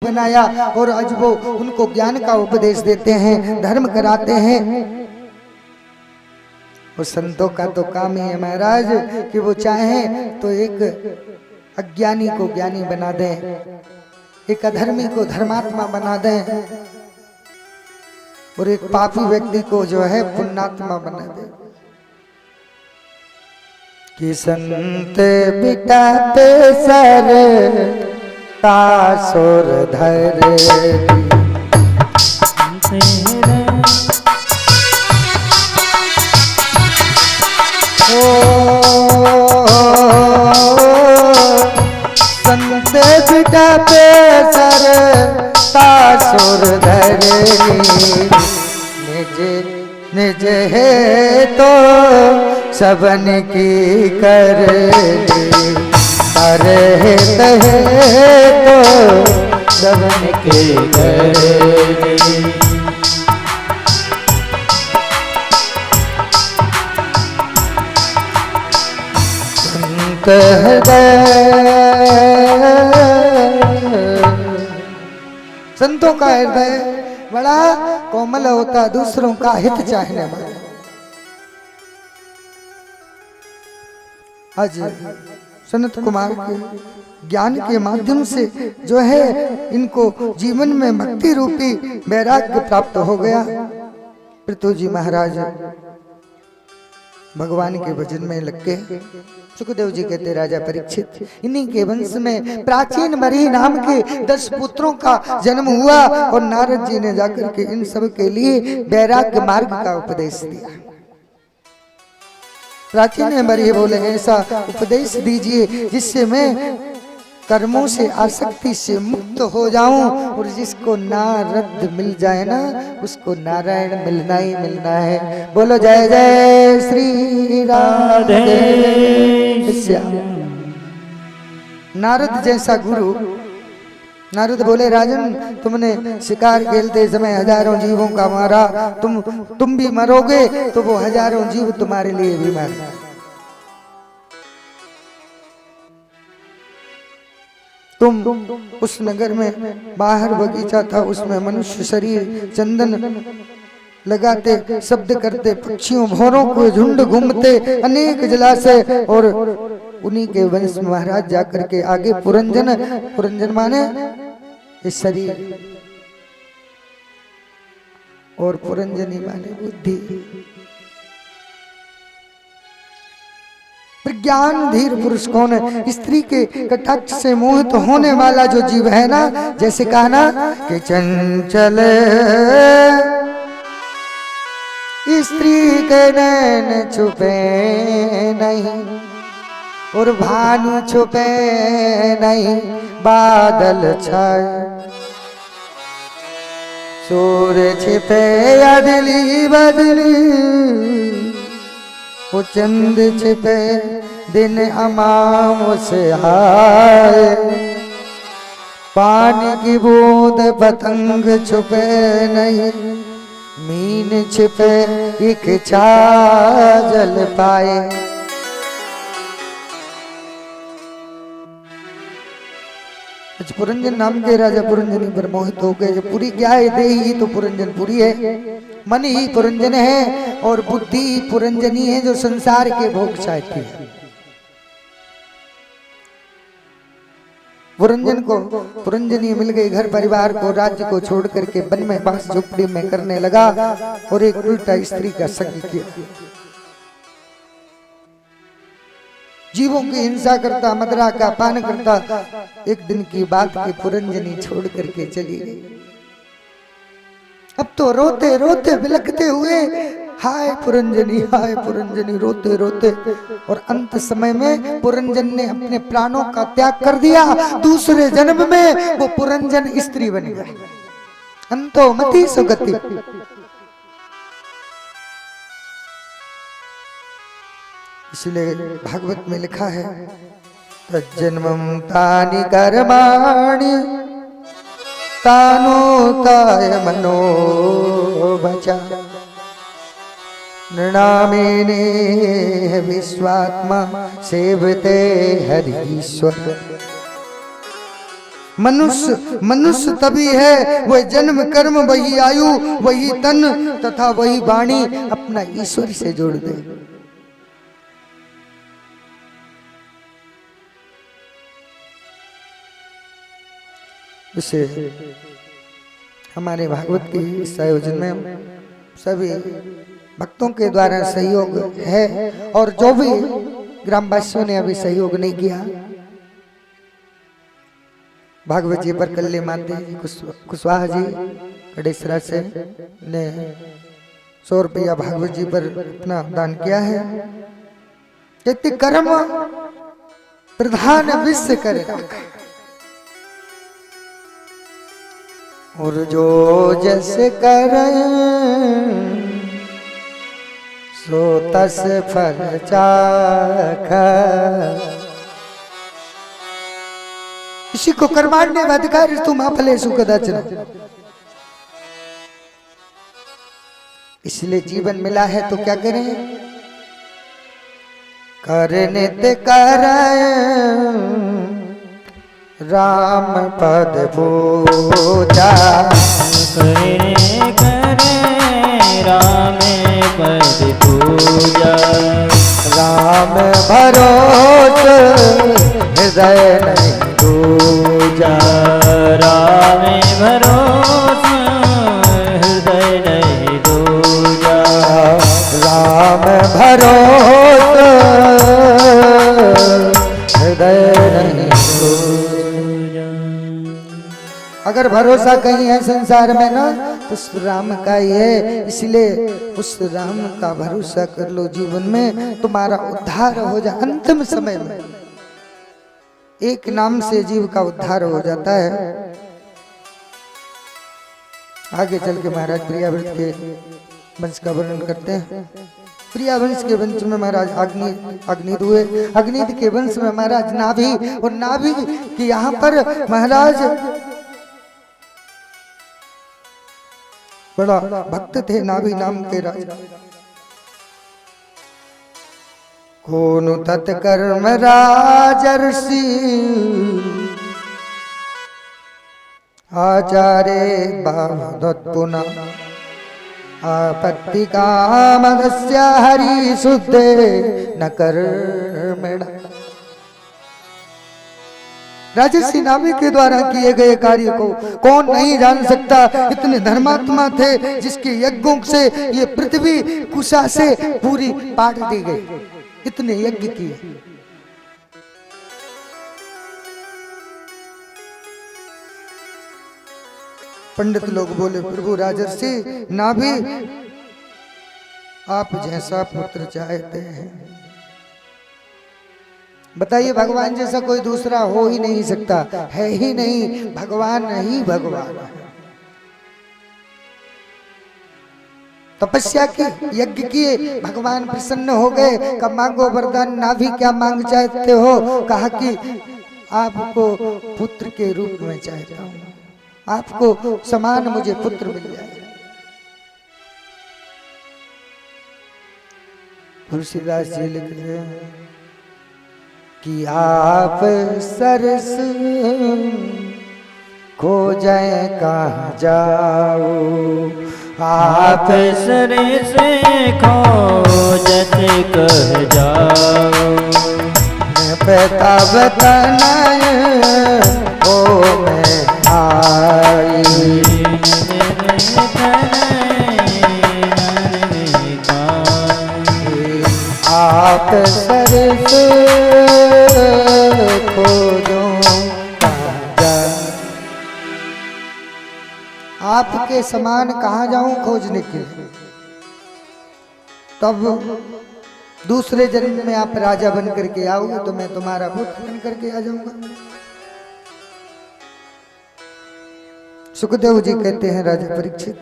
बनाया और आज वो उनको ज्ञान का उपदेश देते हैं, धर्म कराते हैं। और संतों का तो काम ही है महाराज कि वो चाहें तो एक अज्ञानी को ज्ञानी बना दें, एक अधर्मी को धर्मात्मा बना दें और एक पापी व्यक्ति को जो है पुण्यात्मा बना दें। कि संत बिटा पे सर तासुर धरे संत बिटा पे सर तासुर धरे निज निज है तो सबन की कर अरे तो सबन के करे संत संतों का हृदय बड़ा कोमल होता, दूसरों का हित चाहने वाला। आज सनत कुमार के ज्ञान के माध्यम से जो है इनको जीवन में भक्ति रूपी वैराग्य प्राप्त हो गया। पृथु जी महाराज भगवान के भजन में लग गए। सुखदेव जी कहते राजा परीक्षित, इन्हीं के वंश में प्राचीन मरी नाम के 10 पुत्रों का जन्म हुआ और नारद जी ने जाकर के इन सब के लिए वैराग्य मार्ग का उपदेश दिया। प्राचीन मरी बोले ऐसा उपदेश दीजिए जिससे मैं कर्मों से आसक्ति से मुक्त हो जाऊं और जिसको नारद मिल जाए ना उसको नारायण मिलना ही मिलना है। बोलो जय जय श्री राधे श्याम। नारद जैसा गुरु। नारद बोले राजन, तुमने शिकार खेलते समय हजारों जीवों का मारा, तुम भी मरोगे तो वो हजारों जीव तुम्हारे लिए भी मर। तुम उस नगर में बाहर बगीचा था, उसमें मनुष्य शरीर चंदन लगाते, शब्द करते, पक्षियों भौरों को झुंड घूमते, अनेक जलाशय और उन्हीं के वंश महाराज जाकर के आगे पुरंजन, पुरंजन माने इस शरीर और पुरंजनी माने बुद्धि। प्रज्ञान धीर पुरुष कौन है? स्त्री के कटाक्ष से मोहित होने वाला जो जीव है ना, जैसे कहा ना कि चंचल स्त्री के नैन छुपे नहीं और भानु छुपे नहीं, बादल छाए सूर्य छिपे अदली बदली, वो चंद छिपे दिन अमाम से आए, पानी की बूंद पतंग छुपे नहीं, मीन छिपे एक छाजल पाए। पुरंजन नाम के राजा पुरंजनी पर मोहित हो गए। जब पूरी क्या है देही तो पुरंजन पूरी है, मन ही पुरंजन है और बुद्धि पुरंजनी है जो संसार के भोग चाहती है। पुरंजन को पुरंजनी मिल गई, घर परिवार को राज्य को छोड़ करके वन में बास झोपड़ी में करने लगा और एक उल्टा स्त्री का संग किया। जीवों की हिंसा करता, मदरा का पान करता। एक दिन की बात की पुरंजनी छोड़ करके चली गई। अब तो रोते रोते बिलखते हुए हाय पुरंजनी रोते रोते, और अंत समय में पुरंजन ने अपने प्राणों का त्याग कर दिया। दूसरे जन्म में वो पुरंजन स्त्री बन गई। अंतो मति सुगति। इसलिए भागवत में लिखा है तज्जन्मं तानि कर्माणि तानुताय मनो बचा नृणामेने विश्वात्मा सेवते हरीश्वर मनुष्य तभी है वह जन्म कर्म वही आयु वही तन तथा वही वाणी अपना ईश्वर से जोड़ दे। इसे हमारे भागवत के इस आयोजन में सभी भक्तों के द्वारा सहयोग है और जो भी ग्रामवासियों ने अभी सहयोग नहीं किया, भागवत जी पर कल्ले माते कुशवाहा जी कड़ेसरा से ने 100 रुपया भागवत जी पर अपना दान किया है। कहते कर्म प्रधान विश्व करे और जो जैसे करे सो तस फल चाखा। किसी को कर्माण्य अधिकार तुम फलेषु कदाचन, इसलिए जीवन मिला है तो क्या करें, करने ते कर राम पद पूजा, करे करे राम पद पूजा। राम भरोस हृदय नहीं दूजा, राम भरोस हृदय नहीं दूजा। राम भरोस हृदय नहीं दूजा। अगर भरोसा कहीं है संसार में ना तो उस राम का ही है, इसलिए उस राम का भरोसा कर लो। जीवन में तुम्हारा उद्धार हो जा। अंतिम समय में एक नाम से जीव का उद्धार हो जाता है। आगे चल के महाराज प्रियाव्रत के वंश का वर्णन करते हैं। प्रियावंश के वंश में महाराज अग्निद हुए। अग्निद के वंश में महाराज नाभि, और नाभि के यहाँ पर महाराज बड़ा भक्त थे नाभि नाम के राजा। कोनु तत्कर्म राजर्षि आचार्य बावदत्पुना आपत्ति कामदस्य हरि शुद्धे न कर्मण। राजर्षि नाभि के द्वारा किए गए कार्य को कौन नहीं जान सकता। इतने धर्मात्मा थे जिसके यज्ञों से ये पृथ्वी कुशा से पूरी पाट दी गई। इतने यज्ञ किए। पंडित लोग बोले प्रभु राजर्षि नाभि आप जैसा पुत्र चाहते हैं, बताइए भगवान जैसा कोई दूसरा हो ही नहीं सकता, है ही नहीं, भगवान ही भगवान है। तपस्या की, यज्ञ किए, भगवान प्रसन्न हो गए। कब मांगो वरदान। नाभि क्या मांग चाहते हो? कहा कि आपको पुत्र के रूप में चाहता हूं, आपको समान मुझे पुत्र मिल जाए। तुलसीदास जी लिख रहे हैं कि आप सरस खो जाए कहाँ जाओ, आप सरस खोजत कह जाओ। पता बताना ओ मैं आई, आप सरस खोजो आपके समान कहाँ जाऊं खोजने के लिए। तब दूसरे जन्म में आप राजा बन करके आओगे तो मैं तुम्हारा पुत्र बन करके आ जाऊंगा। सुखदेव जी कहते हैं राजा परीक्षित,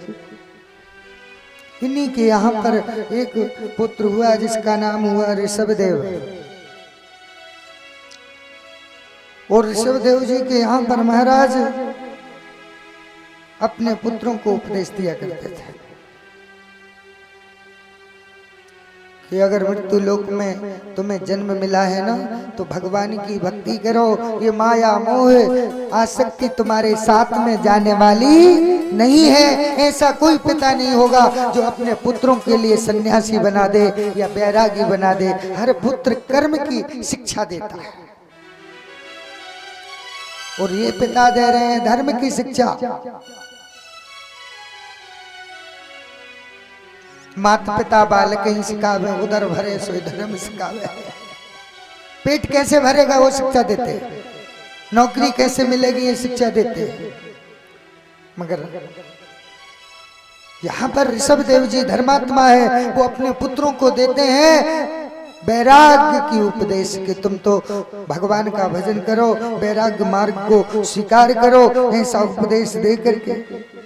इन्हीं के यहाँ पर एक पुत्र हुआ जिसका नाम हुआ ऋषभदेव। और ऋषभदेव जी के यहाँ पर महाराज अपने पुत्रों को उपदेश दिया करते थे कि अगर मृत्यु लोक में तुम्हें जन्म मिला है ना, तो भगवान की भक्ति करो। ये माया मोह आसक्ति तुम्हारे साथ में जाने वाली नहीं है। ऐसा कोई पिता नहीं होगा जो अपने पुत्रों के लिए सन्यासी बना दे या बैरागी बना दे। हर पुत्र कर्म की शिक्षा देता है, और ये पिता दे रहे हैं धर्म की शिक्षा। माता पिता बालक ही सिखावे, उधर भरे सो धर्म सिखावे। पेट कैसे भरेगा वो शिक्षा देते, नौकरी कैसे मिलेगी ये शिक्षा देते। मगर यहाँ पर ऋषभ देव जी धर्मात्मा है, वो अपने पुत्रों को देते हैं वैराग्य की उपदेश के तुम तो भगवान का भजन करो, वैराग्य मार्ग को स्वीकार करो। ऐसा उपदेश दे करके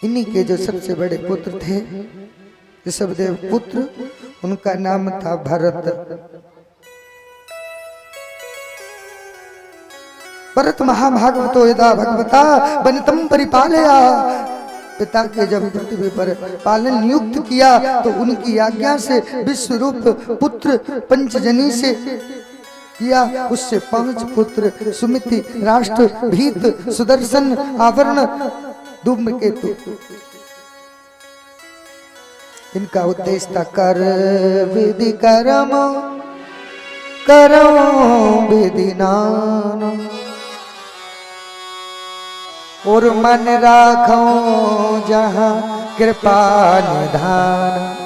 इन्हीं के जो सबसे बड़े पुत्र थे ऋषभदेव पुत्र, उनका नाम था भरत। भरत महाभागवतो यदा भगवता वनितम परिपालया। पिता के जब पृथ्वी पर पालन नियुक्त किया तो उनकी आज्ञा से विश्वरूप पुत्र पंचजनी से किया। उससे 5 पुत्र सुमिति, राष्ट्र, भीत, सुदर्शन, आवरण, धूम्रकेतु। इनका उद्देश्य था कर विधि कर्म करो विधि नाम, और मन राखो जहाँ कृपा निधान।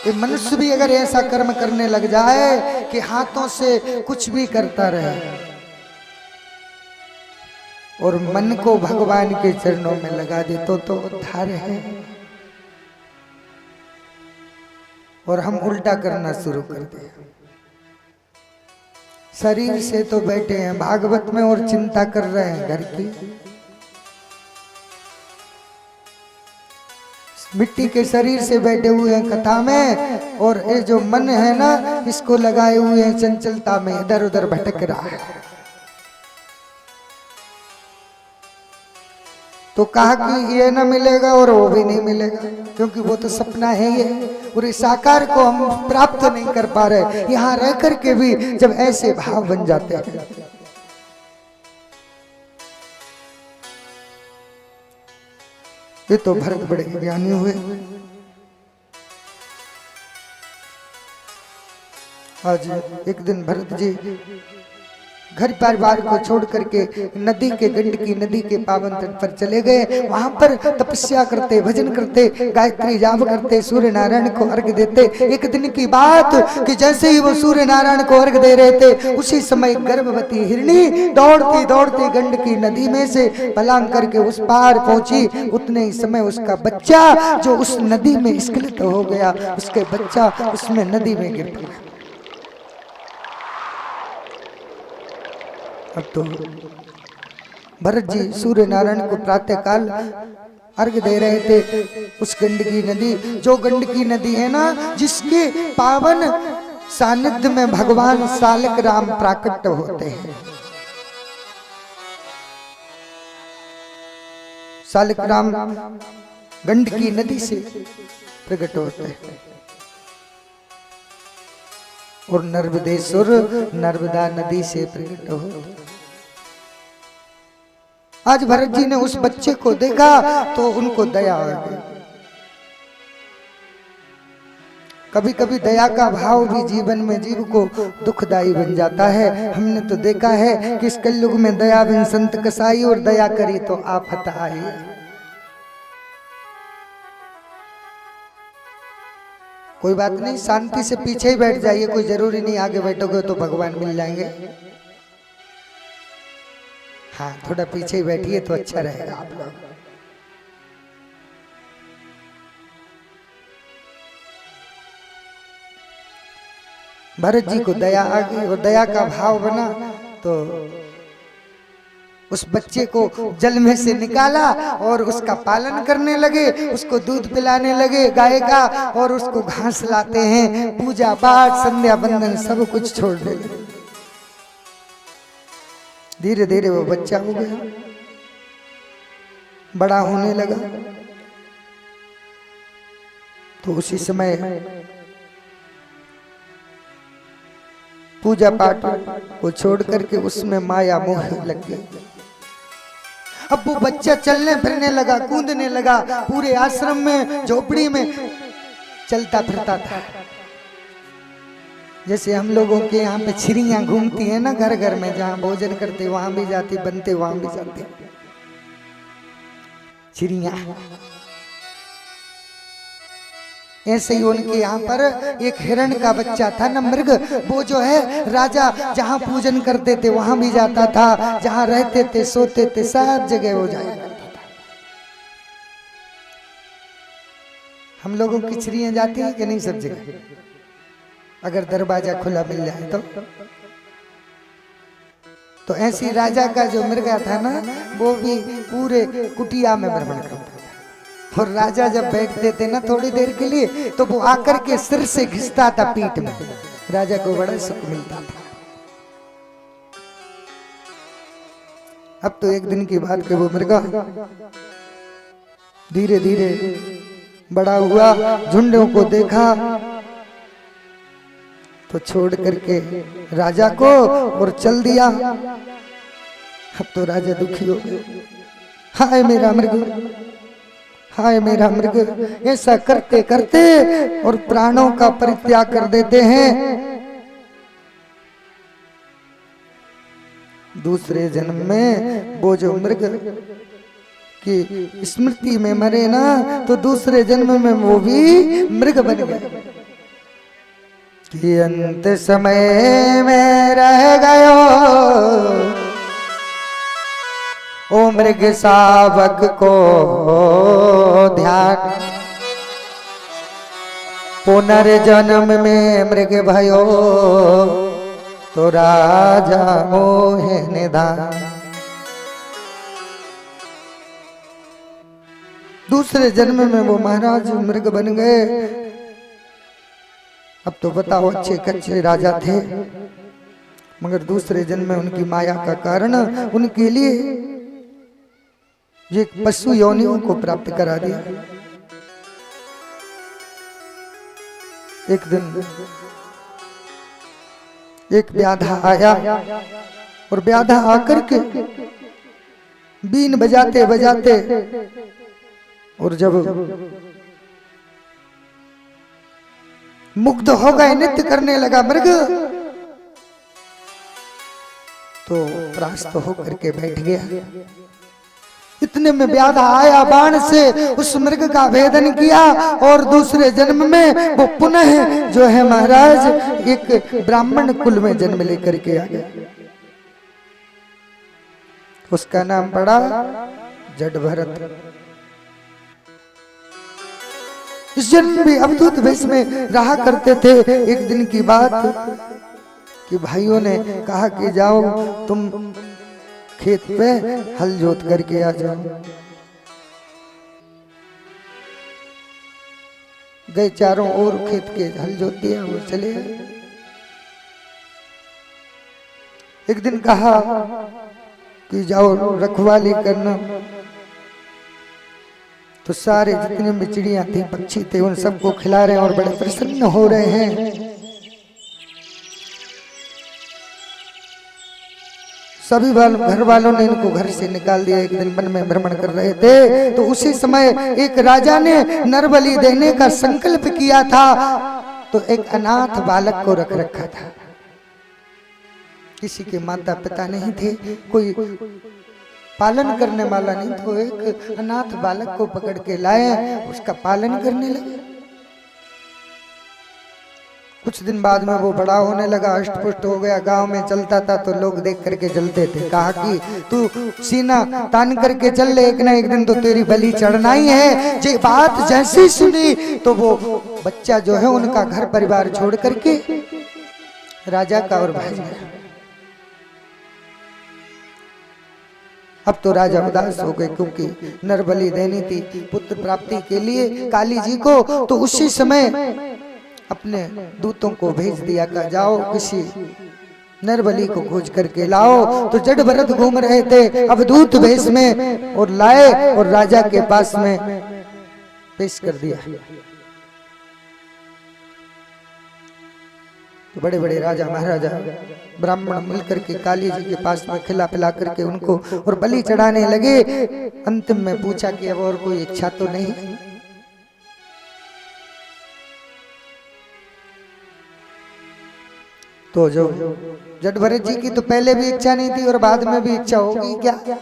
ये मनुष्य भी अगर ऐसा कर्म करने लग जाए कि हाथों से कुछ भी करता रहे और मन को भगवान के चरणों में लगा दे तो उद्धार है। और हम उल्टा करना शुरू कर दे। शरीर से तो बैठे हैं भागवत में और चिंता कर रहे हैं घर की। मिट्टी के शरीर से बैठे हुए हैं कथा में, और ये जो मन है ना इसको लगाए हुए हैं चंचलता में, इधर उधर भटक रहा है। तो कहा कि ये ना मिलेगा और वो भी नहीं मिलेगा, क्योंकि वो तो सपना है ये, और इस साकार को हम प्राप्त नहीं कर पा रहे। यहाँ रह करके भी जब ऐसे भाव बन जाते हैं, ये तो भरत बड़े ज्ञानी हुए। आज एक दिन भरत जी घर परिवार को छोड़ करके नदी के गंडकी नदी के पावन तट पर चले गए। वहां पर तपस्या करते, भजन करते, गायत्री जाप करते, सूर्य नारायण को अर्घ देते। एक दिन की बात कि जैसे ही वो सूर्य नारायण को अर्घ दे रहे थे, उसी समय गर्भवती हिरणी दौड़ती दौड़ती गंडकी नदी में से पलांग करके उस पार पहुंची। उतने ही समय उसका बच्चा जो उस नदी में स्खलित हो गया, उसके बच्चा उसमें नदी में गिर गया। अब तो भरत जी सूर्य नारायण को प्रातः काल अर्घ दे रहे थे। उस गंडकी नदी, जो गंडकी नदी है ना, जिसके पावन सानिध्य में भगवान सालक राम प्राकट होते हैं। सालक राम गंडकी नदी से प्रकट होते हैं, और नर्मदेश्वर नर्मदा नदी से प्रकट हो। आज भरत जी ने उस बच्चे को देखा तो उनको दया आ गई। कभी कभी दया का भाव भी जीवन में जीव को दुखदायी बन जाता है। हमने तो देखा है कि इस कलयुग में दया बिन संत कसाई, और दया करी तो आफत आई। कोई बात नहीं, शांति से पीछे ही बैठ जाइए, कोई जरूरी नहीं आगे बैठोगे तो भगवान मिल जाएंगे। हाँ, थोड़ा पीछे ही बैठिए तो अच्छा रहेगा आप लोग। भरत जी को दया आ गई और दया का भाव बना, तो उस बच्चे को जल में से निकाला और उसका पालन करने लगे। उसको दूध पिलाने लगे गाय का, और उसको घास लाते हैं। पूजा पाठ संध्या बंदन सब कुछ छोड़ दे। धीरे धीरे वो बच्चा हो गया, बड़ा होने लगा। तो उसी समय पूजा पाठ को छोड़ करके उसमें माया मोह लग गई। अब वो बच्चा चलने फिरने लगा, कूदने लगा, पूरे आश्रम में झोपड़ी में चलता फिरता था। जैसे हम लोगों के यहाँ पे छिरियां घूमती है ना घर घर में, जहाँ भोजन करते वहां भी जाती, बनते वहां भी जाते छिरियां। ऐसे ही उनके यहाँ पर एक हिरण का बच्चा था ना, मृग, वो जो है राजा जहाँ पूजन करते थे वहां भी जाता था, जहाँ रहते थे सोते थे सब जगह वो जाया करता था। हम लोगों की चिड़ियां जाती है कि नहीं सब जगह, अगर दरवाजा खुला मिल जाए तो ऐसी राजा का जो मृगा था ना, वो भी पूरे कुटिया में भ्रमण करता था। और राजा जब बैठते थे ना थोड़ी देर के लिए, तो वो आकर के सिर से घिसता था पीठ में, राजा को बड़ा सुख मिलता था। अब तो एक दिन की बात के वो मृगा धीरे धीरे बड़ा हुआ, झुंडों को देखा तो छोड़ करके राजा को और चल दिया। अब तो राजा दुखी हो गया, हाय मेरा मृग, हाय मेरा मृग। ऐसा करते करते और प्राणों का परित्याग कर देते हैं। दूसरे जन्म में वो जो मृग की स्मृति में मरे ना, तो दूसरे जन्म में वो भी मृग बन गए। कि अंत समय में रह गयो ओ मृग शावक को ध्यान, पुनर्जन्म में मृग भयो तो राजा मोहे निधान। दूसरे जन्म में वो महाराज मृग बन गए। अब तो बताओ, अच्छे कच्चे राजा थे, मगर दूसरे जन्म में उनकी माया का कारण उनके लिए ये पशु योनियों को प्राप्त करा दिया। एक दिन एक व्याधा आया और व्याधा आकर के बीन बजाते बजाते, और जब मुग्ध हो गए, नृत्य करने लगा मृग, तो परास्त होकर के बैठ गया। इतने में व्याधा आया, बाण से उस मृग का भेदन किया और दूसरे जन्म में वो पुनः जो है महाराज एक ब्राह्मण कुल में जन्म लेकर के आ गया। उसका नाम पड़ा जडभरत। इस जन्म भी अवधूत वेश में रहा करते थे। एक दिन की बात कि भाइयों ने कहा कि जाओ तुम खेत पे हल जोत करके आ जाओ। गए, चारों ओर खेत के हल जोत दिया और चले आए। एक दिन कहा कि जाओ रखवाली करना, तो सारे जितने भी चिड़िया थी, पक्षी थे, उन सबको खिला रहे हैं और बड़े प्रसन्न हो रहे हैं। सभी घर वालों ने इनको घर से निकाल दिया। एक दिन वन में भ्रमण कर रहे थे, तो उसी समय एक राजा ने नरबलि देने का संकल्प किया था। तो एक अनाथ बालक को रख रखा था, किसी के माता पिता नहीं थे, कोई पालन करने वाला नहीं, तो एक अनाथ बालक को पकड़ के लाए, उसका पालन करने लगे। कुछ दिन बाद में वो बड़ा होने लगा, अष्टपुष्ट हो गया, गांव में चलता था तो लोग देख करके जलते थे। कहा कि तू सीना तान करके चल ले, एक ना एक दिन तो तेरी बलि चढ़ना ही है। ये बात जैसी सुनी तो वो बच्चा जो है उनका घर परिवार छोड़ करके राजा का और भाग गया। अब तो राजा उदास हो गए, क्योंकि नरबलि देनी थी पुत्र प्राप्ति के लिए काली जी को। तो उसी समय अपने दूतों को भेज दिया का जाओ किसी नरबलि को खोज करके लाओ। तो जडभरत घूम रहे थे अवधूत वेश में, और लाए और राजा के पास में पेश कर दिया। तो बड़े बड़े राजा महाराजा ब्राह्मण मिलकर के काली जी के पास में खिला पिला करके उनको और बलि चढ़ाने लगे। अंतिम में पूछा कि अब और कोई इच्छा तो नहीं? तो जो जट भरत जी की तो पहले भी इच्छा नहीं थी और बाद में भी इच्छा होगी क्या?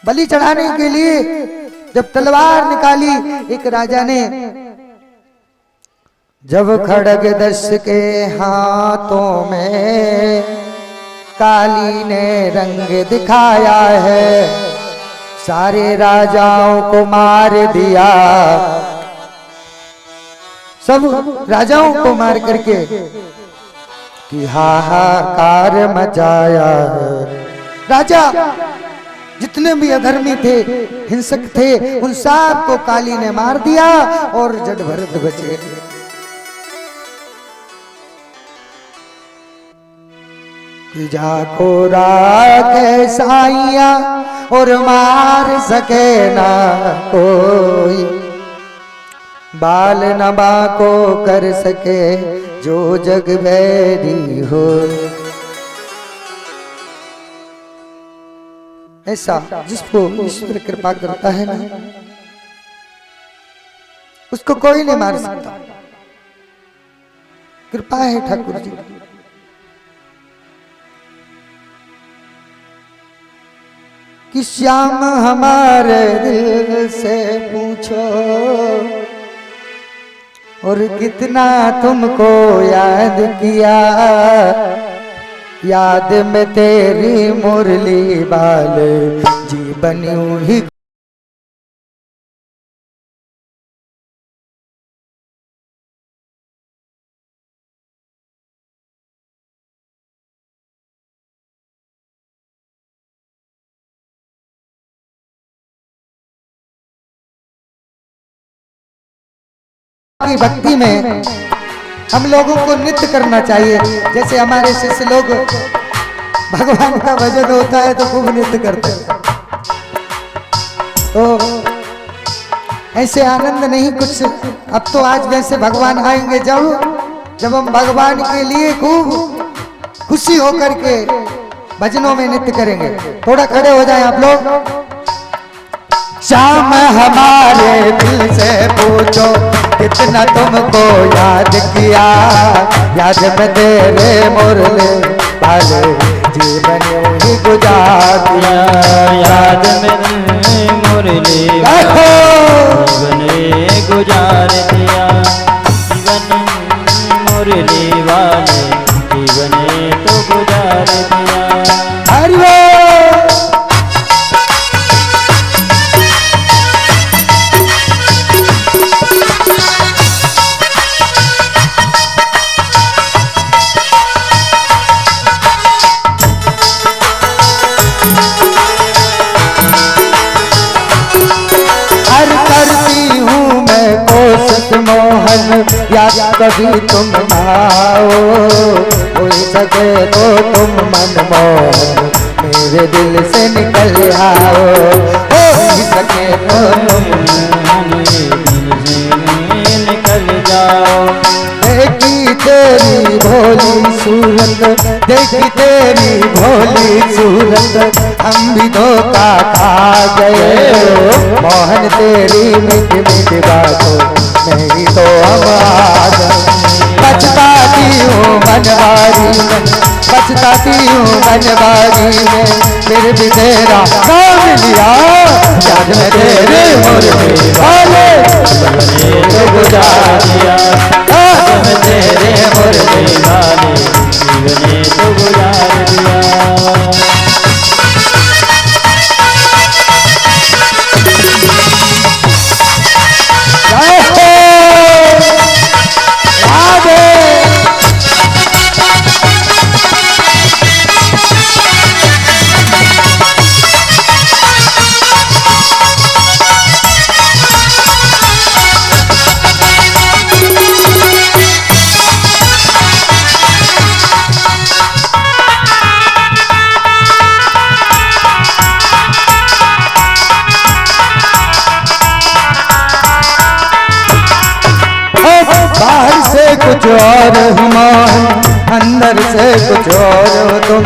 बलि चढ़ाने के लिए जब तलवार निकाली एक राजा ने, जब खड़ग दस के हाथों में काली ने रंग दिखाया है, सारे राजाओं को मार दिया। सब राजाओं को मार करके कि हाहाकार मचाया है। राजा जितने भी अधर्मी थे, हिंसक थे, उन सब को काली ने मार दिया और जट भरत बचे। कि जाको राखे साइया और मार सके ना कोई, बाल नबा को कर सके जो जग बैरी हो। ऐसा जिसको ईश्वर कृपा करता है ना, उसको कोई नहीं मार सकता। कृपा है ठाकुर जी। कि श्याम हमारे दिल से पूछो और कितना तुमको याद किया, याद में तेरी मुरली बाल जीवन यूं ही। की भक्ति में हम लोगों को नृत्य करना चाहिए। जैसे हमारे शिष्य लोग भगवान का भजन होता है तो खूब नृत्य करते हैं, तो ऐसे आनंद नहीं कुछ। अब तो आज वैसे भगवान आएंगे जब हम भगवान के लिए खूब खुशी होकर के भजनों में नृत्य करेंगे। थोड़ा खड़े हो जाएं आप लोग। श्याम हमारे दिल से पूछो कितना तुमको याद किया, याद में तेरे मुरले वाले जीवन ही गुजार दिया, याद में मुरली जीवन गुजार दिया, जीवन मुरली वाले जीवन तो गुजार दिया। हरि मोहन या कभी तुम आओ, हो सके तो तुम मन मोहन मेरे दिल से निकल आओ, हो सके तो तुम निकल जाओ। देखी तेरी भोली सूरत, देखी तेरी भोली सूरत, हम भी धोखा खा गए। मोहन तेरी मीठी मीठी बातों नहीं तो आवाज, पछताती हूँ बनवारी में, पछताती हूँ बनवारी में, फिर भी तेरा नाम लिया, याद में तेरे मुरली वाले तो गुजार दिया, याद में तेरे मुरली वाले जीवन तो गुजार दिया। कुछ और हूँ मोहन, अंदर से कुछ और हो तुम,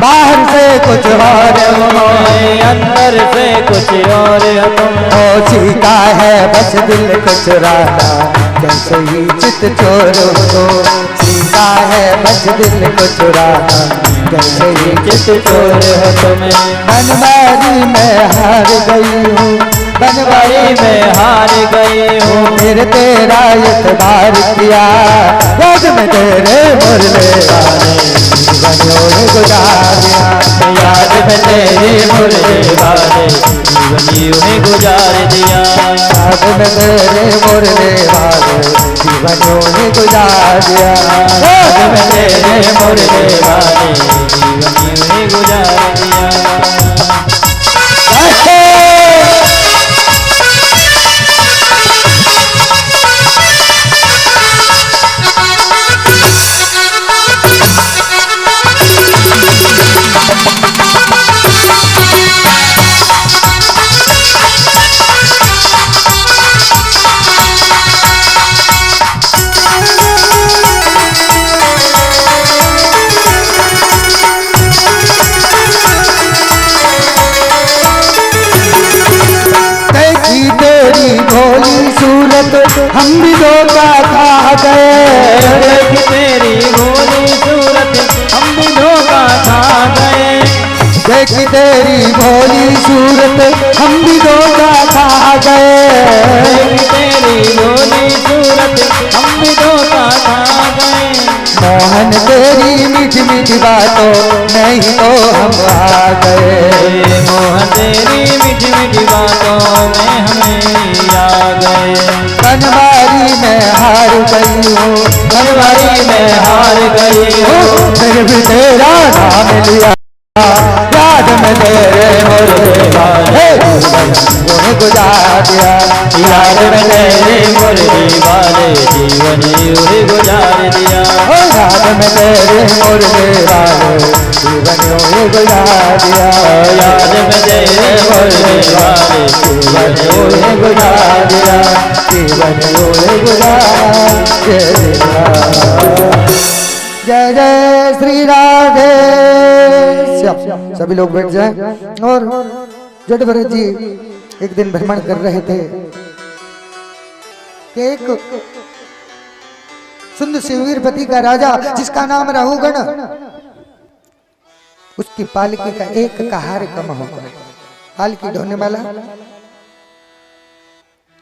बाहर से कुछ और हो मोहन, अंदर से कुछ और हो तुम। ओ सीखा है बस दिल को चुराना, कैसे ही चित चोर हो तो, सीखा है बस दिल को चुराना, कैसे ही चित चोर हो तुम। बनवारी में हार गई हूँ, बनवारी में हार गई हूँ, फिर तेरा इतबार किया, याद में तेरे मुरले वाले जीवन गुजारिया, याद में तेरे मुरले वाले जीवन यूं ही गुजार दिया, याद में तेरे मुरले वाले जीवन यूं गुजारिया, याद में तेरे मुरले वाले जीवन यूं ही गुजार दिया। भोली सूरत हम भी धोखा खा गए, देखी तेरी भोली सूरत हम भी धोखा खा गए, देखी तेरी भोली सूरत हम भी धोखा खा गए, देखी तेरी भोली सूरत हम भी धोखा खा गए। मोहन तेरी मीठी मीठी बातों नहीं तो हम आ गए, मोहन तेरी मीठी मीठी बातों में हमें आ गए। बनवारी में हार गई हूँ, बनवारी में हार गई हूँ, फिर भी तेरा नाम लिया, याद में तेरे मुरले वाले जीवन गुजार दिया, याद में तेरे मुरली वाले जीवन यूं ही गुजार दिया, याद में तेरे मुरले वाले जीवन यूं ही गुजार दिया, याद में तेरे मुरली वाले जीवन यूं ही गुजार दिया, जीवन यूं ही गुजार दिया। जय जय श्री राधे श्याम। सभी लोग बैठ जाएं। और जट भरत जी एक दिन भ्रमण कर रहे थे कि एक सुंदर से वीरपति का राजा जिसका नाम राहुगण, उसकी पालकी का एक कहार कम हो गया, पालकी ढोने वाला,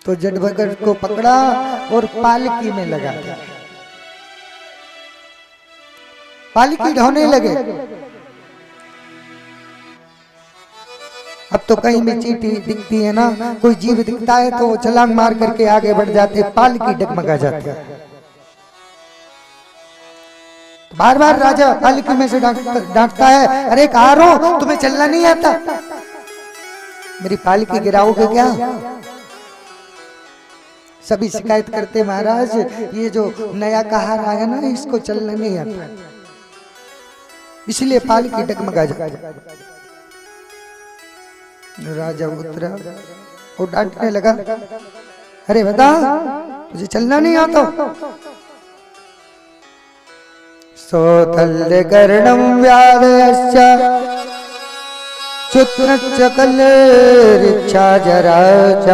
तो जट भरत को पकड़ा और पालकी में लगा दिया, पालकी ढोने लगे। अब तो कहीं भी चींटी दिखती है ना, कोई जीव दिखता है तो वो छलांग मार करके आगे बढ़ जाते, पालकी डगमगा जाती है। बार बार राजा पालकी में से डांटता है, अरे कहाँ रो, तुम्हें चलना नहीं आता, मेरी पालकी गिराओगे क्या? सभी शिकायत करते, महाराज ये जो नया कहार आया ना इसको चलना नहीं आता, इसलिए पालकी डगमगा जाती। राजा उतरा और डांटने लगा, अरे बता तुझे चलना नहीं आता? सोतल्य कर्णम व्याधश्च चुत्रश्च कलरिच्छा जरा च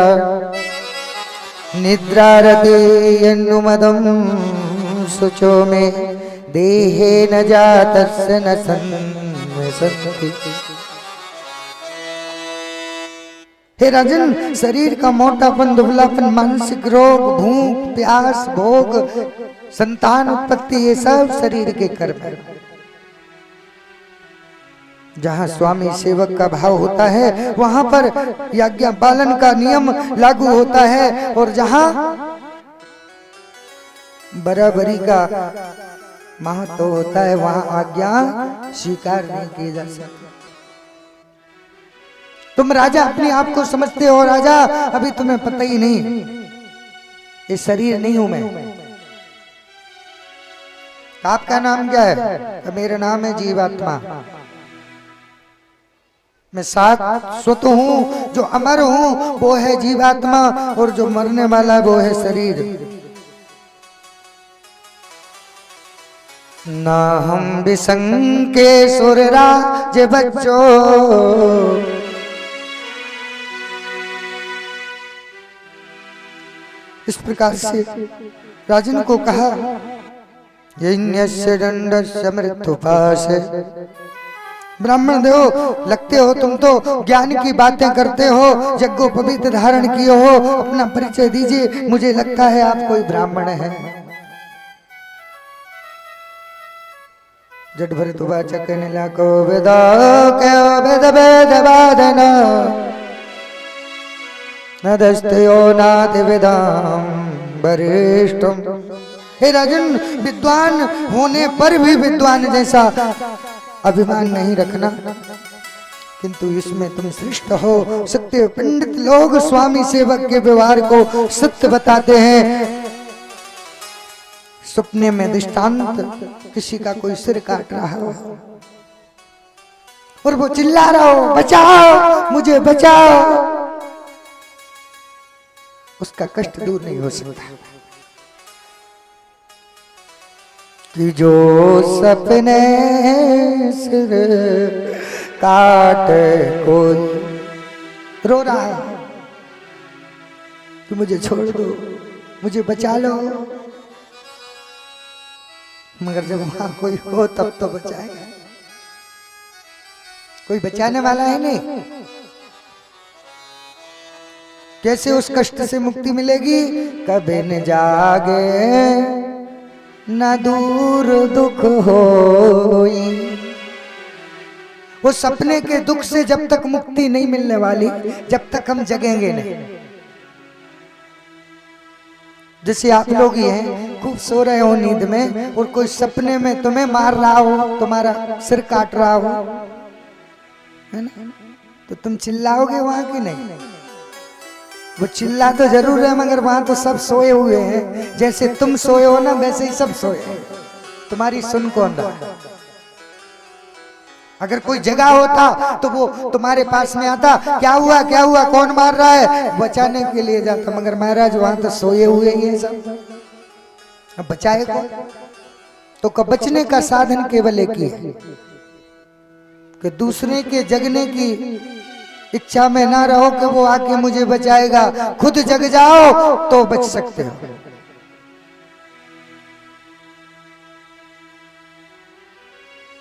निद्रारते यन्नुमदं शुचो में देहे न जातस्य न सन्ति। हे राजन, शरीर का मोटापन, दुबलापन, मानसिक रोग, भूख, प्यास, भोग, संतान उत्पत्ति, ये सब शरीर के कर्म है। जहाँ स्वामी सेवक का भाव होता है वहां पर आज्ञा पालन का नियम लागू होता है, और जहाँ बराबरी का महत्व होता है वहां आज्ञा स्वीकार नहीं की जा सकती। तुम राजा अपने आप को समझते हो राजा, अभी तुम्हें पता ही नहीं ये शरीर नहीं हूं मैं। आपका नाम क्या है? तो मेरा नाम है जीवात्मा। मैं शाश्वत हूं, जो अमर हूं वो है जीवात्मा, और जो मरने वाला है वो है शरीर। ना हम बिसंग के सुरराज बच्चों, इस प्रकार से राजन को कहा, यज्ञस्य दंडस्य मृत्युपाशे। ब्राह्मण देव, लगते हो तुम तो ज्ञान की बातें करते हो, यज्ञोपवीत धारण किए हो, अपना परिचय दीजिए, मुझे लगता है आप कोई ब्राह्मण है। जट भरत वाच कहने लगा, वेद वेद वेद वादन नदस्तयो नाति वेदाम वरिष्ठम। हे राजन, विद्वान होने पर भी विद्वान जैसा अभिमान नहीं रखना, किंतु इसमें तुम श्रेष्ठ हो। सत्य पंडित लोग स्वामी सेवक के व्यवहार को सत्य बताते हैं। सपने में दृष्टांत, किसी का कोई सिर काट रहा हो और वो चिल्ला रहा हो, बचाओ मुझे बचाओ, उसका कष्ट दूर नहीं हो सकता। कि जो सपने सिर काट कोई रो रहा है कि मुझे छोड़ दो, मुझे बचा लो, मगर जब वहां कोई हो तब तो बचाएगा। कोई बचाने वाला है नहीं। कैसे उस कष्ट से मुक्ति मिलेगी? कभी न जागे न दूर दुख होई। वो सपने के दुख से जब तक मुक्ति नहीं मिलने वाली, जब तक हम जगेंगे नहीं। जैसे आप लोग ही हैं, खूब सो रहे हो नींद में और कोई सपने में तुम्हें मार रहा हो, तुम्हारा सिर काट रहा हो, है ना, तो तुम चिल्लाओगे वहां की नहीं? वो चिल्ला तो जरूर है, मगर वहां तो सब सोए हुए हैं। जैसे तुम सोए हो ना, वैसे ही सब सोए हैं। तुम्हारी सुन कौन रहा? अगर कोई जगह होता तो वो तुम्हारे पास में आता, क्या हुआ क्या हुआ, कौन मार रहा है, बचाने के लिए जाता। मगर महाराज वहां तो सोए हुए ही है सब, अब बचाए कौन? तो कब बचने का साधन केवल एक ही है कि दूसरे के जगने की इच्छा में ना रहो कि वो आके मुझे बचाएगा। खुद जग जाओ तो बच सकते हो।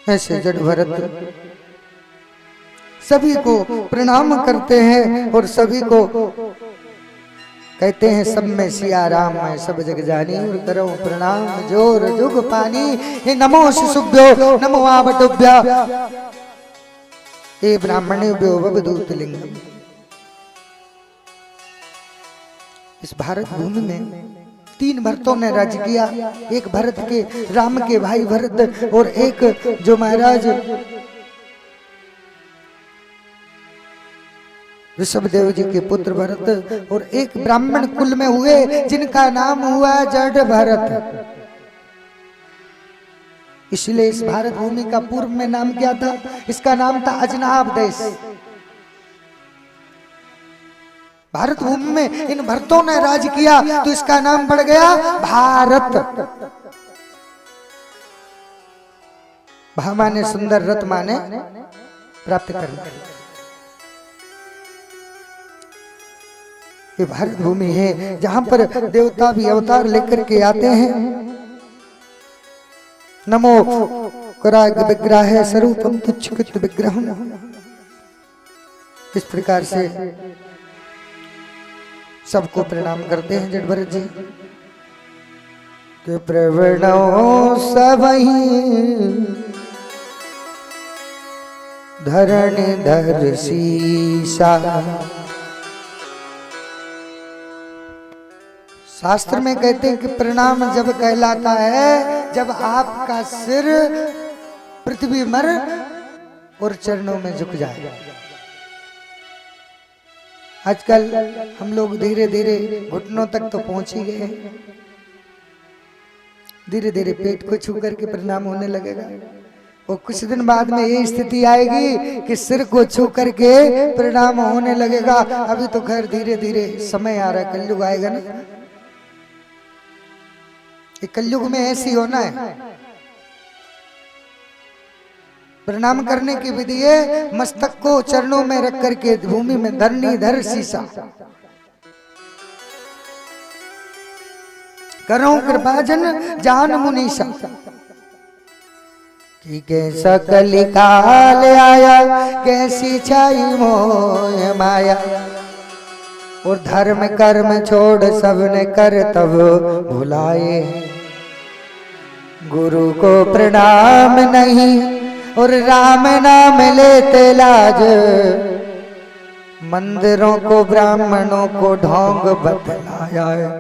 ऐसे जड़ भरत सभी को प्रणाम करते हैं और सभी को कहते हैं, सब में सिया राम मैं सब जग जानी, और करो प्रणाम जोर जुग पानी। हे नमो शिशुभ्यो नमो आवटुभ्य, हे ब्राह्मणेभ्यो ववदूत लिंगम। इस भारत भूमि में 3 भरतों ने राज किया। एक भरत के, राम के भाई भरत, और एक जो महाराज ऋषभदेव जी के पुत्र भरत, और एक ब्राह्मण कुल में हुए जिनका नाम हुआ जड़ भरत। इसलिए इस भारत भूमि का पूर्व में नाम क्या था? इसका नाम था अजनाब देश। भारत भूमि में इन भरतों ने राज किया तो इसका नाम बढ़ गया भारत। भा माने सुंदर, रत माने प्राप्त करना। ये भारत भूमि है जहां पर देवता भी अवतार लेकर के आते हैं। नमो कराग विग्रह स्वरूपम तुच्छकृत विग्रहम। इस प्रकार से सबको प्रणाम करते हैं जड़ भरत जी कि प्रवणो सबहि धरणि धर शीशा। शास्त्र में कहते हैं कि प्रणाम जब कहलाता है जब आपका सिर पृथ्वी मर और चरणों में झुक जाए। आजकल हम लोग धीरे धीरे घुटनों तक तो पहुंच ही गए, धीरे धीरे पेट को छू करके प्रणाम होने लगेगा। और कुछ दिन बाद में ये स्थिति आएगी कि सिर को छू करके प्रणाम होने लगेगा। अभी तो खैर धीरे धीरे समय आ रहा है, कलयुग आएगा ना। कलयुग में ऐसी होना है प्रणाम करने की विधि है, मस्तक को चरणों में रख करके भूमि में धरनी धर शीशा, करो कृपाजन जान मुनीषा, कि कैसा कलिकाल आया, कैसी छाई मोह माया, और धर्म कर्म छोड़ सबने कर तब भुलाए, गुरु को प्रणाम नहीं और राम नाम लेते लाज, मंदिरों को ब्राह्मणों को ढोंग बतलाया है,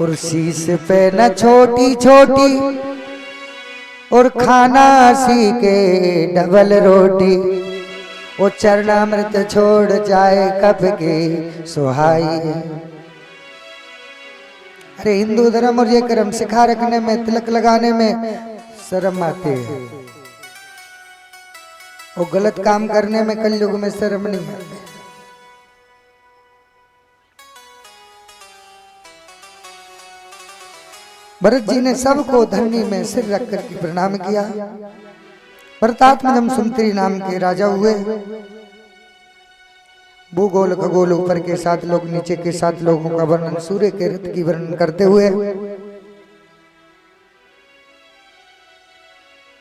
और शीश पे न छोटी छोटी और खाना सी के डबल रोटी, वो चरणामृत छोड़ जाए कब की सुहाई है। अरे हिंदू धर्म और ये कर्म सिखा रखने में, तिलक लगाने में शर्म आती है, और गलत काम करने में कलयुग में शर्म नहीं आती। भरत जी ने सबको धरनी में सिर रख करके प्रणाम किया। भरतात्मजम सुमंत्री नाम के राजा हुए। भूगोल खगोल ऊपर के 7 लोग, नीचे के 7 लोगों का वर्णन सूर्य के रथ की वर्णन करते हुए,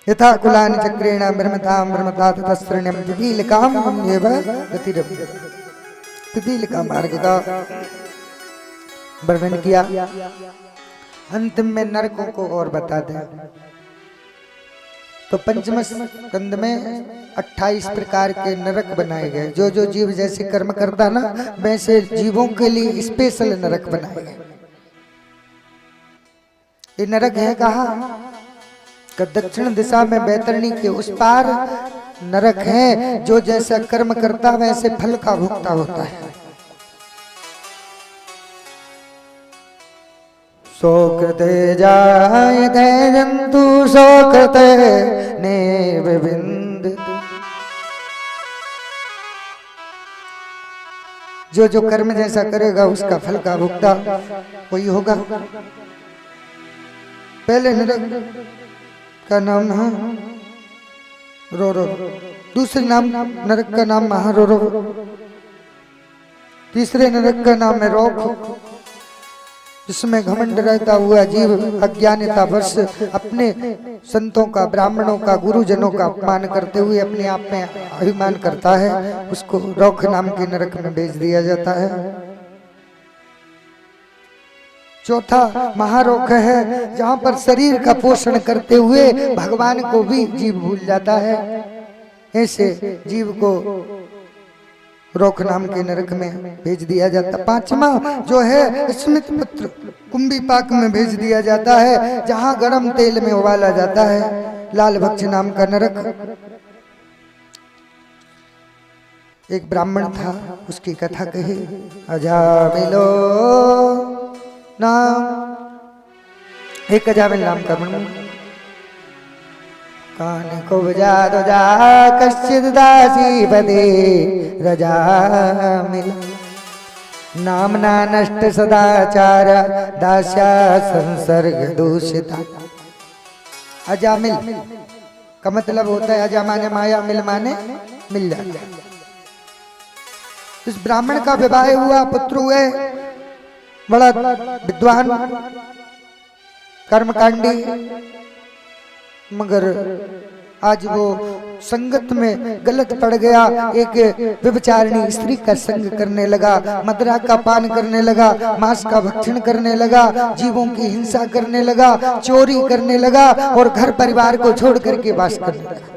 यथा कुलान चक्रेण ब्रह्मताम ब्रह्मता ततस्त्रण्यम पिपीलिकाम एव गतिरपि, पिपीलिका मार्ग का वर्णन किया। अंतिम में नरकों को और बता दें तो पंचम स्कंद में 28 प्रकार के नरक बनाए गए। जो जो जीव जैसे कर्म करता ना, वैसे जीवों के लिए स्पेशल नरक बनाए गए। ये नरक है कहाँ? दक्षिण दिशा में बैतरणी के उस पार नरक है। जो जैसा कर्म करता वैसे फल का भुगता होता है। सोकृते जायते जंतु सोकृते नेव विंद। जो जो कर्म जैसा करेगा उसका फल का भुगता वही होगा। पहले नरक का नाम है रोरो, दूसरे नाम नरक का नाम महारोरो, तीसरे नरक का नाम है रोक, जिसमें घमंड रहता हुआ जीव अज्ञानता वर्ष अपने संतों का, ब्राह्मणों का, गुरुजनों का अपमान करते हुए अपने आप में अभिमान करता है, उसको रोख नाम के नरक में भेज दिया जाता है। चौथा महारोख है, जहां पर शरीर का पोषण करते हुए भगवान को भी जीव भूल जाता है। ऐसे जीव को रोख नाम के नरक में भेज दिया जाता। पांचवा जो है स्मित पुत्र कुंभी पाक में भेज दिया जाता है, जहां गरम तेल में उबाला जाता है। लाल भक्ष नाम का नरक। एक ब्राह्मण था, उसकी कथा कही। अजामिलो नाम, एक अजामिल नाम का ब्राह्मण, कान को बजा दो जा कश्चित दासी पदे रजा मिला, नामना नष्ट सदाचार दास्या संसर्ग दूषिता। अजामिल का मतलब होता है अजा माने माया, मिल माने मिल जाता। इस ब्राह्मण का विवाह हुआ, पुत्र हुए, बड़ा विद्वान कर्मकांडी, मगर आज वो संगत में गलत पड़ गया। एक व्यभिचारिणी स्त्री का संग करने लगा, मदिरा का पान करने लगा, मांस का भक्षण करने लगा, जीवों की हिंसा करने लगा, चोरी करने लगा और घर परिवार को छोड़ करके वास करने लगा।